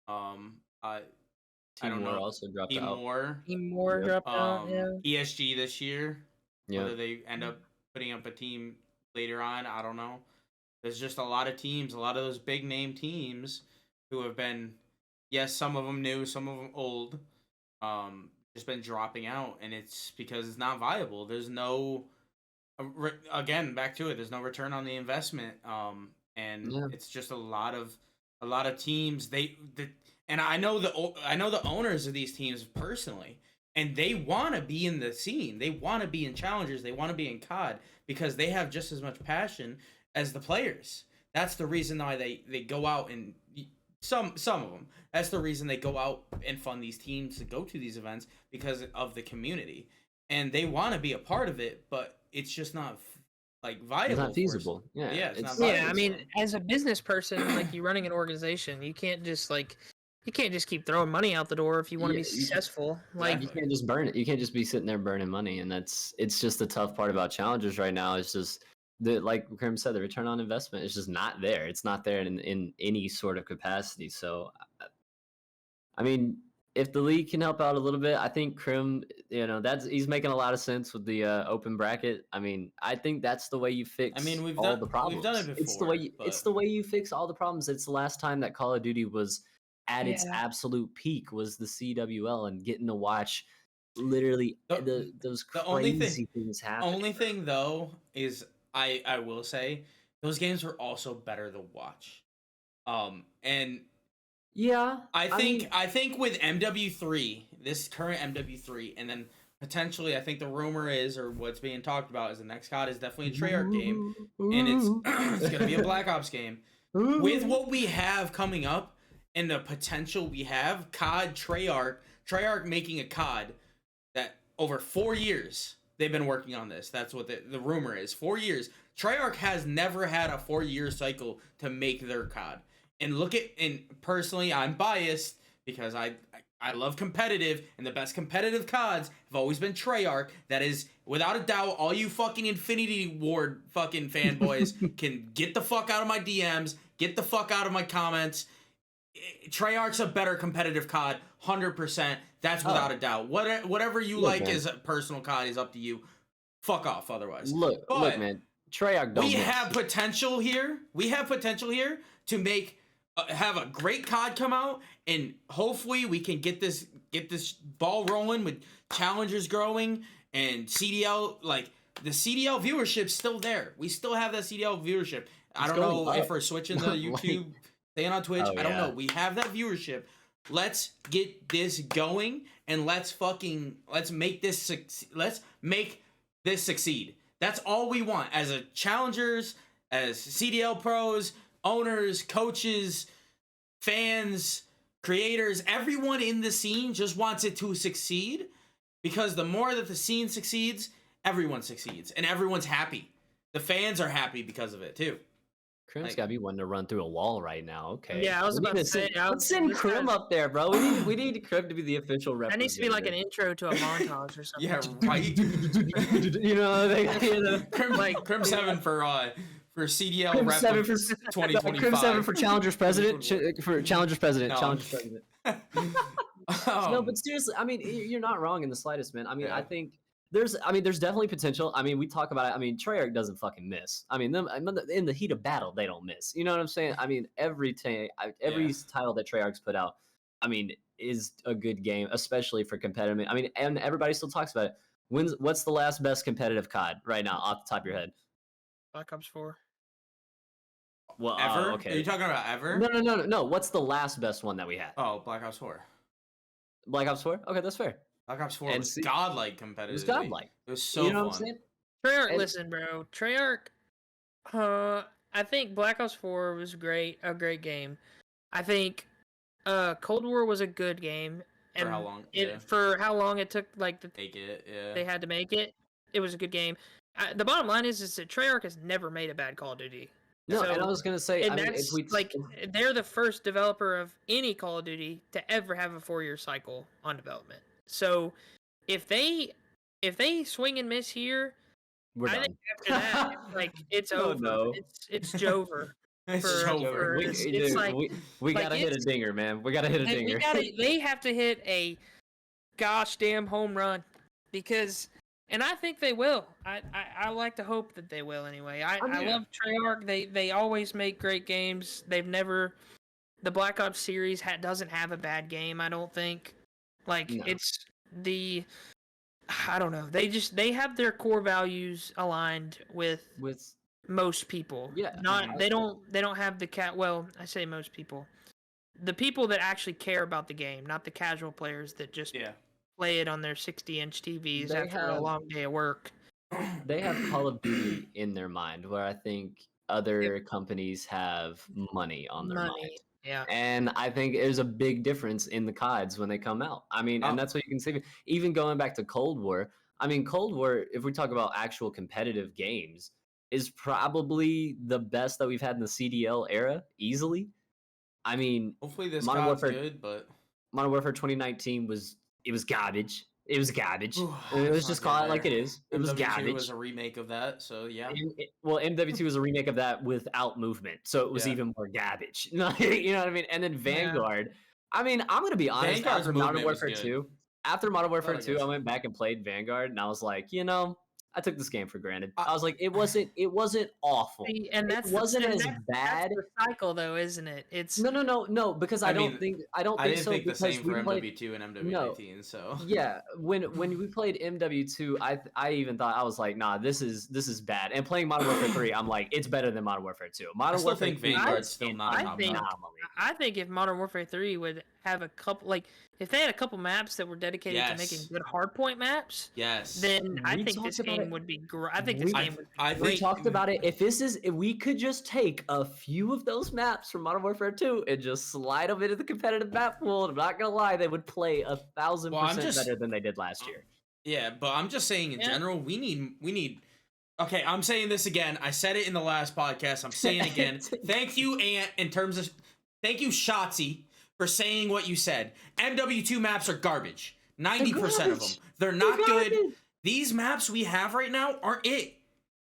I don't know. Also dropped out. Team Moore dropped out. ESG this year. Yeah. Whether they end up putting up a team later on, I don't know. There's just a lot of teams, a lot of those big name teams who have been, some of them new, some of them old, just been dropping out, and it's because it's not viable. There's no, again, back to it. There's no return on the investment, and it's just a lot of teams. And I know the owners of these teams personally, and they want to be in the scene. They want to be in challengers. They want to be in COD because they have just as much passion as the players. That's the reason why they go out, and some of them. That's the reason they go out and fund these teams to go to these events, because of the community, and they want to be a part of it. But it's just not viable. It's not feasible. It's not viable. I mean, as a business person, like you're running an organization, you can't just keep throwing money out the door if you want to be successful. Like you can't just burn it. You can't just be sitting there burning money, and it's just the tough part about challengers right now. It's just like Krim said, the return on investment is just not there. It's not there in any sort of capacity. So, I mean, if the league can help out a little bit, I think Krim, he's making a lot of sense with the open bracket. I mean, I think that's the way you fix. All the problems. We've done it before. It's the way you fix all the problems. It's the last time that Call of Duty was at its absolute peak was the CWL, and getting to watch literally those crazy things happen. The only thing though is I will say those games were also better to watch. And I think with MW3, this current MW3, and then potentially I think the rumor is, or what's being talked about, is the next COD is definitely a Treyarch game, and it's gonna be a Black Ops game. With what we have coming up and the potential we have, COD Treyarch making a COD that over 4 years they've been working on this. That's what the rumor is. 4 years. Treyarch has never had a 4-year cycle to make their COD. And personally, I'm biased because I love competitive, and the best competitive CODs have always been Treyarch. That is, without a doubt, all you fucking Infinity Ward fucking fanboys can get the fuck out of my DMs, get the fuck out of my comments. Treyarch's a better competitive COD, 100%. That's without a doubt. Whatever you like as a personal COD is up to you. Fuck off otherwise. Look, man. Treyarch don't. We have potential here. To make have a great COD come out, and hopefully we can get this ball rolling with challengers growing and CDL. Like the CDL viewership's still there. We still have that CDL viewership. I don't know if we're switching to YouTube. Staying on Twitch, I don't know. We have that viewership. Let's get this going, and let's make this succeed. That's all we want as a challengers, as CDL pros, owners, coaches, fans, creators. Everyone in the scene just wants it to succeed, Because the more that the scene succeeds, everyone succeeds, and everyone's happy. The fans are happy because of it too. Crim's got me wanting to run through a wall right now. Okay. Yeah, I was about to say. Let's send Crim up there, bro. We need Crim to be the official representative. That needs to be like an intro to a montage or something. Yeah, right. You know, they Crim 7 for CDL Crim rep 7 for 2025. Crim 7 for Challengers President. For Challengers President. No. Challengers President. No, but seriously, I mean, you're not wrong in the slightest, man. I mean, I think there's definitely potential. I mean, we talk about it. I mean, Treyarch doesn't fucking miss. I mean, in the heat of battle, they don't miss. You know what I'm saying? I mean, every title that Treyarch's put out, I mean, is a good game, especially for competitive. I mean, and everybody still talks about it. What's the last best competitive COD right now, off the top of your head? Black Ops 4. Well, ever? Okay. Are you talking about ever? No. What's the last best one that we had? Oh, Black Ops 4. Black Ops 4? Okay, that's fair. Black Ops 4 was godlike competitive. It was godlike. It was so you know fun. What I'm saying? Treyarch, listen, bro. Treyarch, I think Black Ops 4 was a great game. I think Cold War was a good game. And for how long? For how long it took, like, make it, yeah. They had to make it. It was a good game. The bottom line is that Treyarch has never made a bad Call of Duty. No, and I was gonna say, I mean, they're the first developer of any Call of Duty to ever have a 4-year cycle on development. So, if they swing and miss here, I think after that, like it's over. No. It's Jover. It's over. We gotta hit a dinger, man. We gotta hit a dinger. They have to hit a gosh damn home run because. And I think they will. I like to hope that they will anyway. I love Treyarch. They always make great games. They've never... The Black Ops series doesn't have a bad game, I don't think. It's the... I don't know. They have their core values aligned with most people. Yeah. They don't have the well, I say most people. The people that actually care about the game, not the casual players that just... play it on their 60-inch TVs after a long day of work. They have Call of Duty in their mind, where I think other companies have money on their mind. Yeah. And I think there's a big difference in the CODs when they come out. I mean, and that's what you can see. Even going back to Cold War, I mean, Cold War, if we talk about actual competitive games, is probably the best that we've had in the CDL era, easily. I mean, hopefully this COD's good, but Modern Warfare 2019 was garbage. It was garbage. Let's just call it like it is. It was garbage. MW2 was a remake of that, so yeah. MW2 was a remake of that without movement, so it was even more garbage. You know what I mean? And then Vanguard. I mean, I'm gonna be honest. After Modern Warfare 2, I went back and played Vanguard, and I was like, I took this game for granted. I was like, it wasn't awful. And it wasn't as bad. That's the cycle, though, isn't it? It's no. Because I don't think so. Think the same for played, MW2 and MW19. So yeah, when we played MW2, I even thought, I was like, nah, this is bad. And playing Modern Warfare 3, I'm like, it's better than Modern Warfare 2. Modern Warfare think Vanguard's still not an anomaly. I think if Modern Warfare 3 would have a couple, if they had a couple maps that were dedicated to making good hardpoint maps, then I think this game would be great. I think this game would be great. We talked about it. If we could just take a few of those maps from Modern Warfare 2 and just slide them into the competitive map pool, I'm not gonna lie, they would play 1,000% better than they did last year. Yeah, but I'm just saying in general, we need. Okay, I'm saying this again. I said it in the last podcast. I'm saying it again. Thank you, Ant. Thank you, Shotzi, for saying what you said. MW2 maps are garbage. 90% of them. They're not good. These maps we have right now aren't it.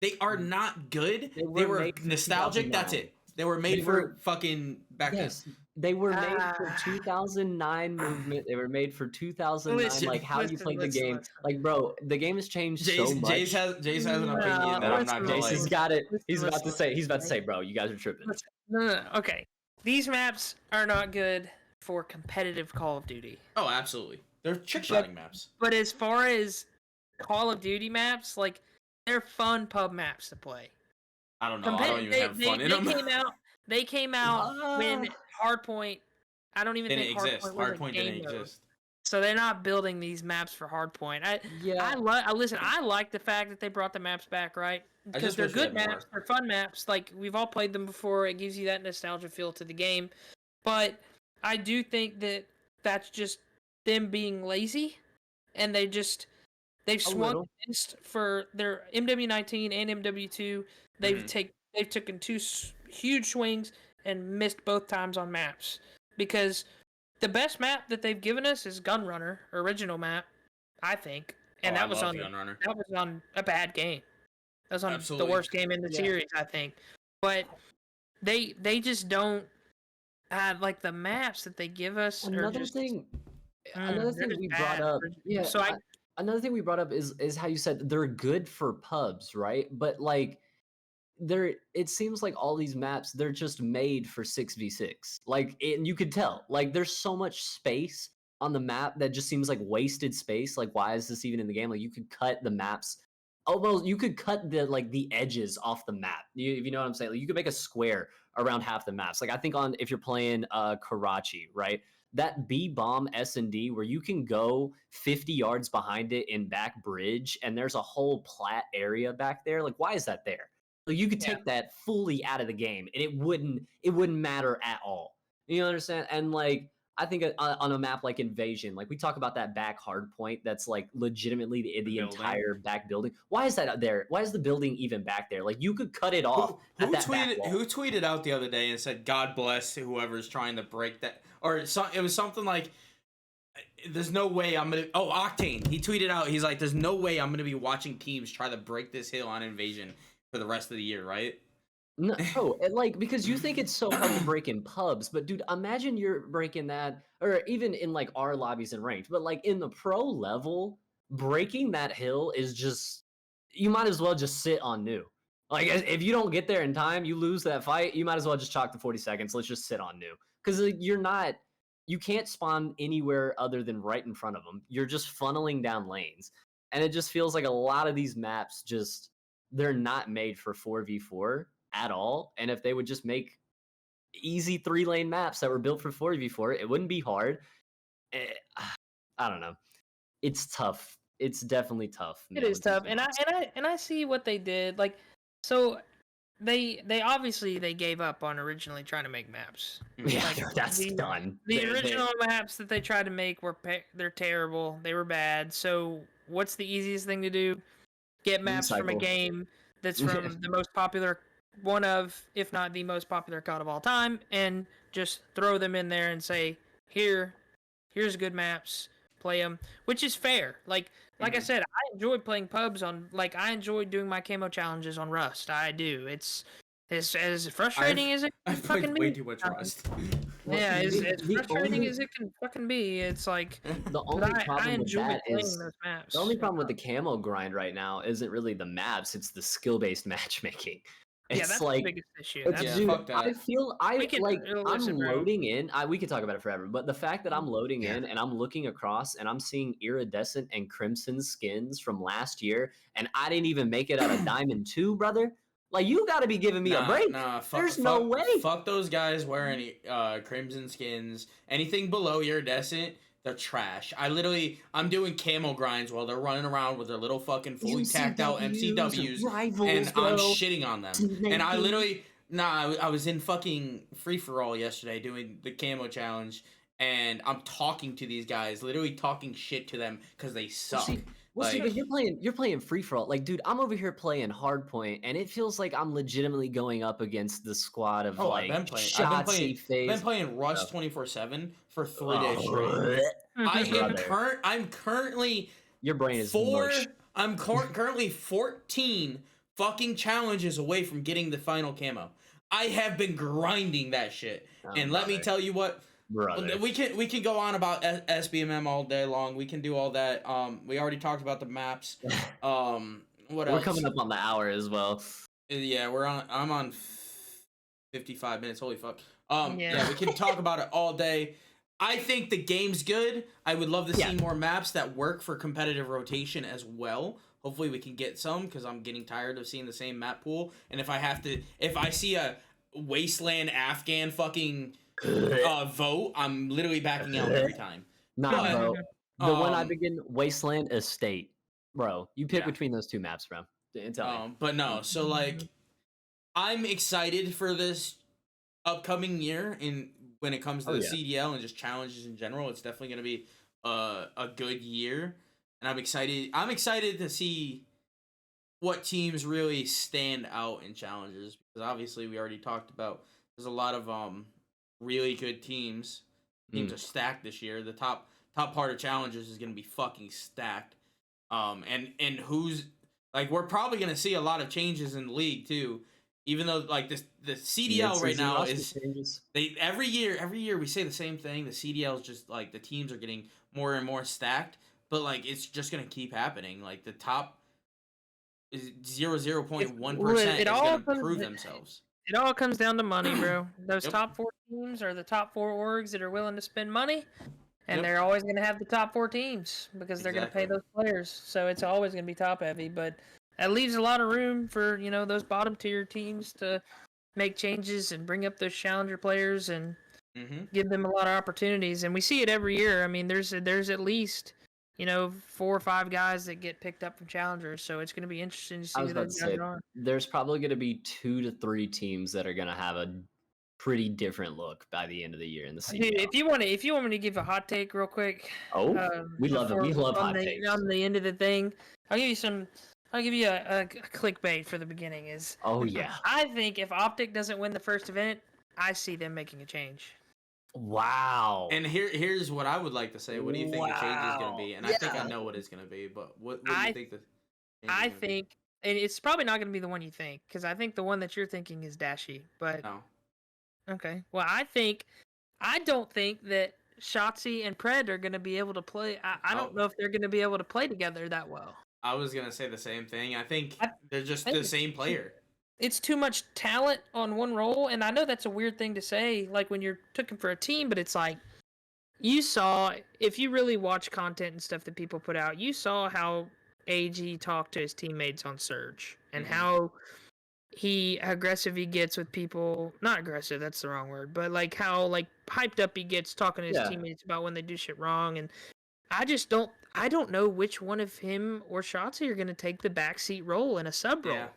They are not good. They were nostalgic. That's it. They were made for fucking back then. They were made for 2009 movement. They were made for 2009. How you play the game. Bro, the game has changed so much. Jace has an opinion that I'm not gonna like. Jason's got it. He's about to say, bro, you guys are tripping. No. Okay. These maps are not good for competitive Call of Duty. Oh, absolutely. They're trick-shotting maps. But as far as Call of Duty maps, they're fun pub maps to play. I don't know. I don't even have fun in them. They came out when Hardpoint. I don't even think Hardpoint didn't exist. So they're not building these maps for Hardpoint. I like the fact that they brought the maps back, right? Because they're good maps, they're fun maps. We've all played them before. It gives you that nostalgia feel to the game. But I do think that that's just them being lazy and they've A swung little. against for their MW19 and MW2. They've taken two huge swings and missed both times on maps, because the best map that they've given us is Gunrunner, original map, I think, and that was on a bad game. That was on the worst game in the series, I think. But they just don't like the maps that they give us. Another thing we brought up. Yeah. So another thing we brought up is how you said they're good for pubs, right? But like it seems like all these maps, they're just made for 6v6. Like, and you could tell, like, there's so much space on the map that just seems like wasted space. Like, why is this even in the game? Like, you could cut the maps. Oh, well, you could cut the edges off the map. If you know what I'm saying. Like, you could make a square around half the maps. Like, I think if you're playing Karachi, right? That B-bomb S&D where you can go 50 yards behind it in back bridge, and there's a whole plat area back there. Like, why is that there? Like, you could take that fully out of the game, and it wouldn't matter at all. You understand? And like, I think on a map like Invasion, like we talk about that back hard point that's like legitimately the entire back building. Why is that there? Why is the building even back there? Like, you could cut it off. Who tweeted out the other day and said, "God bless whoever's trying to break that," or it was something like, "There's no way I'm gonna." Oh, Octane. He tweeted out. He's like, "There's no way I'm gonna be watching teams try to break this hill on Invasion for the rest of the year," right? No, like, because you think it's so hard to break in pubs, but dude, imagine you're breaking that, or even in like our lobbies and ranked, but like in the pro level, breaking that hill is just, you might as well just sit on new. Like, if you don't get there in time, you lose that fight, you might as well just chalk the 40 seconds. Let's just sit on new. Because you can't spawn anywhere other than right in front of them. You're just funneling down lanes. And it just feels like a lot of these maps they're not made for 4v4 at all. And if they would just make easy 3-lane maps that were built for 4v4, it wouldn't be hard. I don't know. It's tough. It's definitely tough. It is tough. And I see what they did. Like, so they obviously they gave up on originally trying to make maps. Yeah, like, that's done. The original maps that they tried to make they're terrible. They were bad. So what's the easiest thing to do? Get maps from a game that's from the most popular, one of, if not the most popular COD of all time, and just throw them in there and say, here's good maps, play them, which is fair. Like I said, I enjoy playing pubs on, like, I enjoy doing my camo challenges on Rust. I do. It's as frustrating as it can fucking be. Way too much Rust. Yeah, as frustrating as it can fucking be. It's like, the only problem I enjoy with that playing is those maps. the only problem with the camo grind right now isn't really the maps; it's the skill-based matchmaking. It's that's like the biggest issue. Fuck that. I feel I'm loading in. We could talk about it forever, but the fact that I'm loading in and I'm looking across and I'm seeing iridescent and crimson skins from last year, and I didn't even make it out of Diamond 2, brother. Like, you got to be giving me a break. There's no way. Fuck those guys wearing crimson skins. Anything below iridescent, they're trash. I'm doing camo grinds while they're running around with their little fucking fully tacked out MCWs, and I'm shitting on them. And I was in fucking free for all yesterday doing the camo challenge, and I'm talking to these guys, literally talking shit to them because they suck. But you're playing free for all. Like, dude, I'm over here playing hardpoint, and it feels like I'm legitimately going up against the squad of I've been playing Rush 24/7 for 3 days straight. I'm currently your brain is I'm currently 14 fucking challenges away from getting the final camo. I have been grinding that shit, and let me tell you what. Brother. We can go on about SBMM all day long. We can do all that. We already talked about the maps. What else? We're coming up on the hour as well. Yeah, I'm on 55 minutes. Holy fuck. Yeah, we can talk about it all day. I think the game's good. I would love to see more maps that work for competitive rotation as well. Hopefully we can get some, because I'm getting tired of seeing the same map pool. And if I see a Wasteland Afghan fucking vote, I'm literally backing out every time. Bro. The one I begin, Wasteland Estate. Bro, you pick between those two maps, bro. But no, so like, I'm excited for this upcoming year when it comes to the CDL and just challenges in general. It's definitely going to be a good year. and I'm excited. I'm excited to see what teams really stand out in challenges, because obviously we already talked about there's a lot of really good teams. Teams are stacked this year. The top part of challenges is going to be fucking stacked. And who's like, we're probably going to see a lot of changes in the league too. Even though like the CDL right now is changes. they every year we say the same thing. The CDL is just like the teams are getting more and more stacked, but like it's just going to keep happening. Like the top is 0.1% is going to prove themselves. It all comes down to money, bro. Those Yep. top 4 teams are the top 4 orgs that are willing to spend money, and Yep. they're always going to have the top 4 teams because they're going to pay Exactly. those players. So it's always going to be top heavy, but that leaves a lot of room for, you know, those bottom tier teams to make changes and bring up those challenger players and give them a lot of opportunities. And we see it every year. I mean, there's at least, you know, 4 or 5 guys that get picked up from challengers. So it's going to be interesting to see who those guys are. There's probably going to be 2 to 3 teams that are going to have a pretty different look by the end of the year in the CDL. Dude, if you want me to give a hot take real quick, we love it. We love hot takes. On the end of the thing, I'll give you a clickbait for the beginning. I think if Optic doesn't win the first event, I see them making a change. Wow. And here's what I would like to say. What do you think the change is going to be? And I think I know what it's going to be, but what do you think the I think, and it's probably not going to be the one you think, because I think the one that you're thinking is Dashy. But no. Okay. Well, I don't think that Shotzi and Pred are going to be able to play. I don't know if they're going to be able to play together that well. I was going to say the same thing. I think they're just the same player. It's too much talent on one role, and I know that's a weird thing to say, like when you're looking for a team, but it's like, you saw, if you really watch content and stuff that people put out, you saw how AG talked to his teammates on Surge, and how aggressive he gets with people. Not aggressive, that's the wrong word, but like how like hyped up he gets talking to his teammates about when they do shit wrong. And I don't know which one of him or Shotzi are going to take the backseat role in a sub role.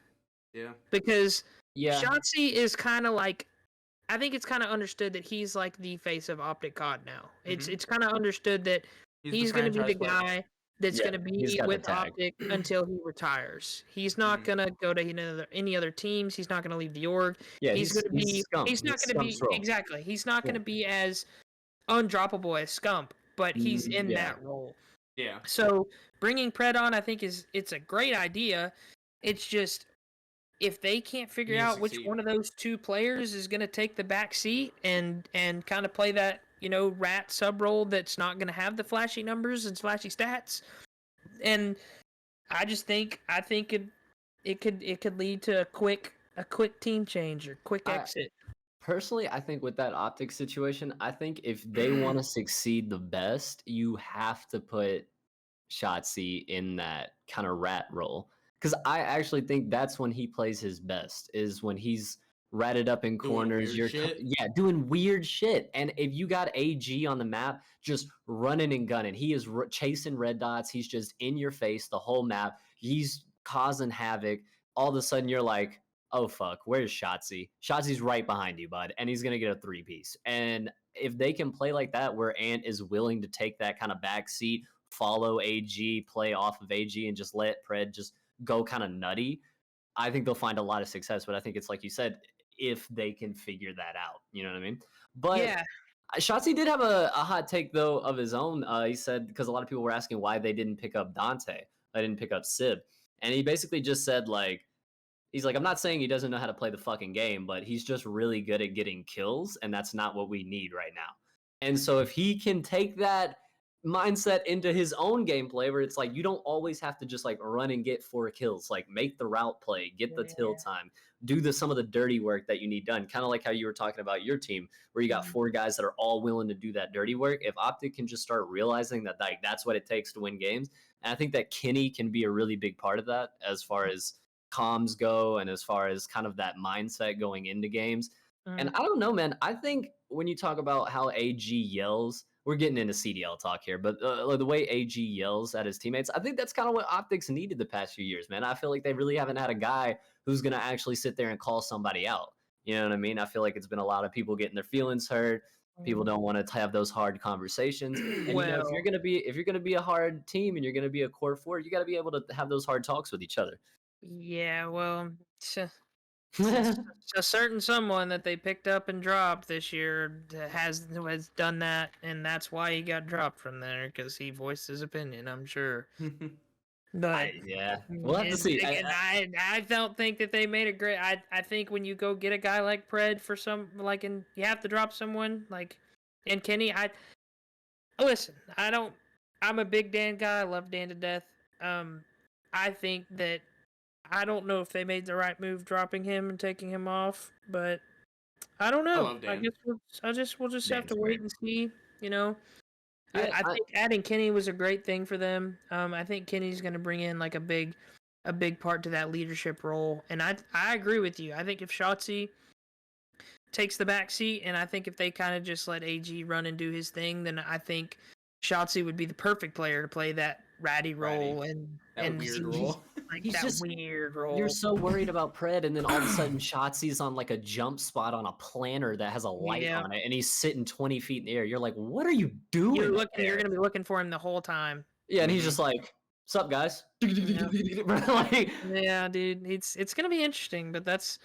Yeah. Because Shotzi is kind of like, I think it's kind of understood that he's like the face of Optic COD now. It's kind of understood that he's going to be the guy that's going to be with Optic until he retires. He's not going to go to any other teams. He's not going to leave the org. Yeah, he's going to be. He's not going to be exactly. He's not going to be as undroppable as Scump, but he's in that role. Yeah. So bringing Pred on, I think it's a great idea. It's just, if they can't figure out which one of those 2 players is going to take the back seat and kind of play that, you know, rat sub role that's not going to have the flashy numbers and flashy stats, and I think it could lead to a quick team change or quick exit. Personally, I think with that Optic situation, I think if they want to succeed the best, you have to put Shotzi in that kind of rat role. Because I actually think that's when he plays his best, is when he's ratted up in corners. Doing weird shit. And if you got AG on the map, just running and gunning, he is chasing red dots. He's just in your face the whole map. He's causing havoc. All of a sudden, you're like, oh, fuck, where's Shotzi? Shotzi's right behind you, bud. And he's going to get a 3-piece. And if they can play like that, where Ant is willing to take that kind of back seat, follow AG, play off of AG, and just let Pred just go kind of nutty, I think they'll find a lot of success. But I think it's like you said, if they can figure that out, you know what I mean? But Shotzi did have a hot take though of his own. He said, because a lot of people were asking why they didn't pick up Dante, they didn't pick up Sib, and he basically just said like, he's like, I'm not saying he doesn't know how to play the fucking game, but he's just really good at getting kills, and that's not what we need right now. And so if he can take that mindset into his own gameplay, where it's like, you don't always have to just like run and get 4 kills, like make the route play, get the till time, do some of the dirty work that you need done, kind of like how you were talking about your team, where you got 4 guys that are all willing to do that dirty work. If Optic can just start realizing that like that's what it takes to win games, and I think that Kenny can be a really big part of that as far as comms go and as far as kind of that mindset going into games. And I don't know, man, I think when you talk about how AG yells, we're getting into CDL talk here, but the way AG yells at his teammates, I think that's kind of what Optics needed the past few years, man. I feel like they really haven't had a guy who's going to actually sit there and call somebody out. You know what I mean? I feel like it's been a lot of people getting their feelings hurt. People don't want to have those hard conversations. And you know, if you're gonna be a hard team and you're gonna be a core four, you got to be able to have those hard talks with each other. Yeah, well, a certain someone that they picked up and dropped this year has done that, and that's why he got dropped from there because he voiced his opinion. I'm sure. But yeah, we'll have to see. I don't think that they made a great. I think when you go get a guy like Pred for and you have to drop someone like, and Kenny. Listen. I'm a big Dan guy. I love Dan to death. I think that I don't know if they made the right move dropping him and taking him off, but I don't know. I guess we'll just have to wait and see. You know. I think adding Kenny was a great thing for them. I think Kenny's going to bring in like a big part to that leadership role, and I agree with you. I think if Shotzi takes the back seat, and I think if they kind of just let AG run and do his thing, then I think Shotzi would be the perfect player to play that ratty role and weird role. Like weird role. You're so worried about Pred, and then all of a sudden Shotzi's on like a jump spot on a planter that has a light on it, and he's sitting 20 feet in the air. You're like, what are you doing? You're going to be looking for him the whole time. Yeah, and he's just like, "What's up, guys?" Yeah, dude, it's going to be interesting, but that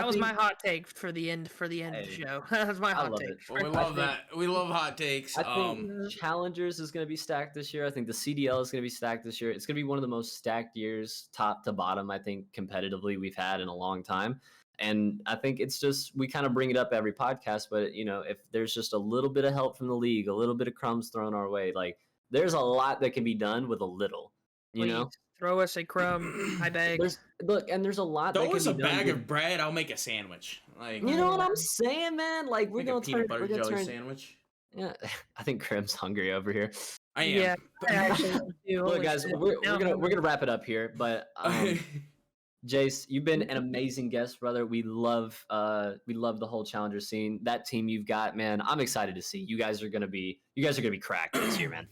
was my hot take for the end of the show. That was my hot take. Well, we love that. We love hot takes. I think Challengers is going to be stacked this year. I think the CDL is going to be stacked this year. It's going to be one of the most stacked years, top to bottom, I think, competitively we've had in a long time. And I think it's just, we kind of bring it up every podcast, but, you know, if there's just a little bit of help from the league, a little bit of crumbs thrown our way, like, there's a lot that can be done with a little, you know? Throw us a crumb, I beg. There's a lot. Throw us a bag of bread. I'll make a sandwich. Like, you know what I'm saying, man? Like, we're gonna peanut butter jelly sandwich. Yeah, I think Krim's hungry over here. I am. Yeah, I actually do. Look, guys, we're gonna wrap it up here. But Jace, you've been an amazing guest, brother. We love the whole Challenger scene. That team you've got, man. I'm excited to see. You guys are gonna be cracked this year, man.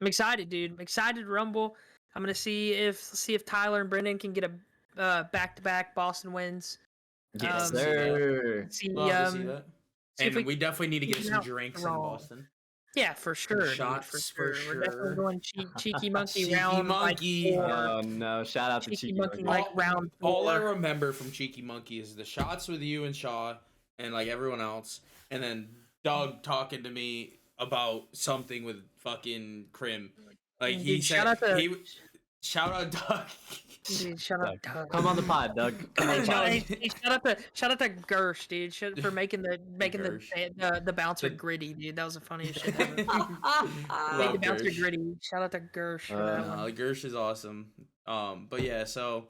I'm excited, dude. I'm excited to rumble. I'm gonna see if Tyler and Brendan can get a back-to-back Boston wins. Yes, sir. See that. And we definitely need to get some drinks in Boston. Yeah, for sure. Shots for sure. We're definitely going cheeky monkey cheeky round. Monkey. Like oh no! Shout out to Cheeky Monkey. Like round 4. All I remember from Cheeky Monkey is the shots with you and Shaw and like everyone else, and then Doug talking to me about something with fucking Krim. Like he said, shout out Doug. Dude, shout out Doug. Come on the pod, Doug. Come on the pod. Shout out to Gersh, dude, for making the bouncer gritty, dude. That was the funniest shit ever. Made the bouncer gritty. Shout out to Gersh for that one. Gersh is awesome. But yeah, so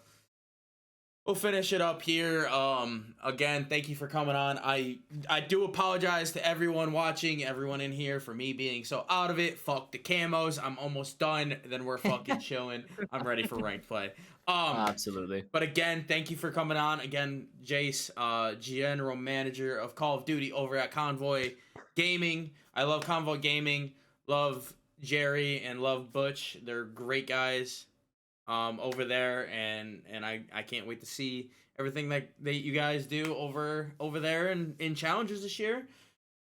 we'll finish it up here. Again, thank you for coming on. I do apologize to everyone watching, everyone in here, for me being so out of it. Fuck the camos. I'm almost done. Then we're fucking chilling. I'm ready for ranked play. Absolutely. But again, thank you for coming on. Again, Jace, general manager of Call of Duty over at Convoy Gaming. I love Convoy Gaming. Love Jerry and love Butch. They're great guys. Over there, and I can't wait to see everything that you guys do over there in challenges this year.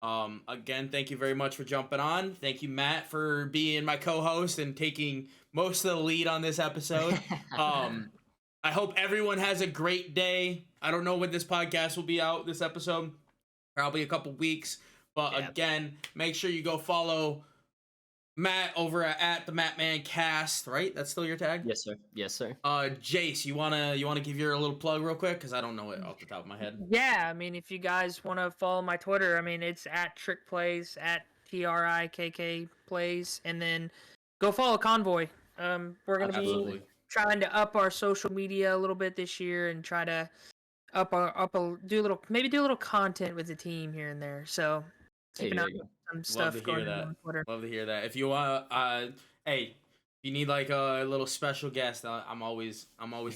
Again, thank you very much for jumping on. Thank you, Matt, for being my co-host and taking most of the lead on this episode. I hope everyone has a great day. I don't know when this podcast will be out, this episode, probably a couple weeks, but again, make sure you go follow Matt over at the Mattman Cast, right? That's still your tag? Yes, sir. Yes, sir. Jace, you wanna give your little plug real quick, because I don't know it off the top of my head. Yeah, I mean, if you guys want to follow my Twitter, I mean, it's at Trick Plays, at TRIKK Plays, and then go follow Convoy. We're gonna be trying to up our social media a little bit this year and try to do a little content with the team here and there. So keep an eye on some stuff going on Twitter. Love to hear that. If you want, hey, if you need like a little special guest, I'm always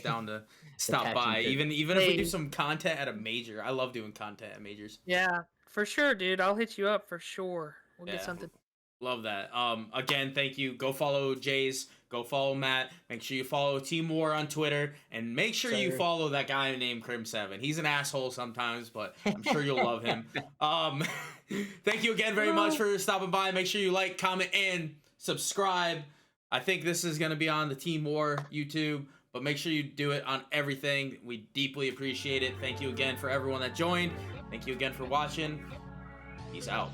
down to stop by. Even if we do some content at a major, I love doing content at majors. Yeah, for sure, dude. I'll hit you up for sure. We'll get something. Love that. Again, thank you. Go follow Jace. Go follow Matt. Make sure you follow Team War on Twitter, and make sure you follow that guy named Crim7. He's an asshole sometimes, but I'm sure you'll love him. Thank you again very much for stopping by. Make sure you like, comment, and subscribe. I think this is gonna be on the Team War YouTube, but make sure you do it on everything. We deeply appreciate it. Thank you again for everyone that joined. Thank you again for watching. Peace out.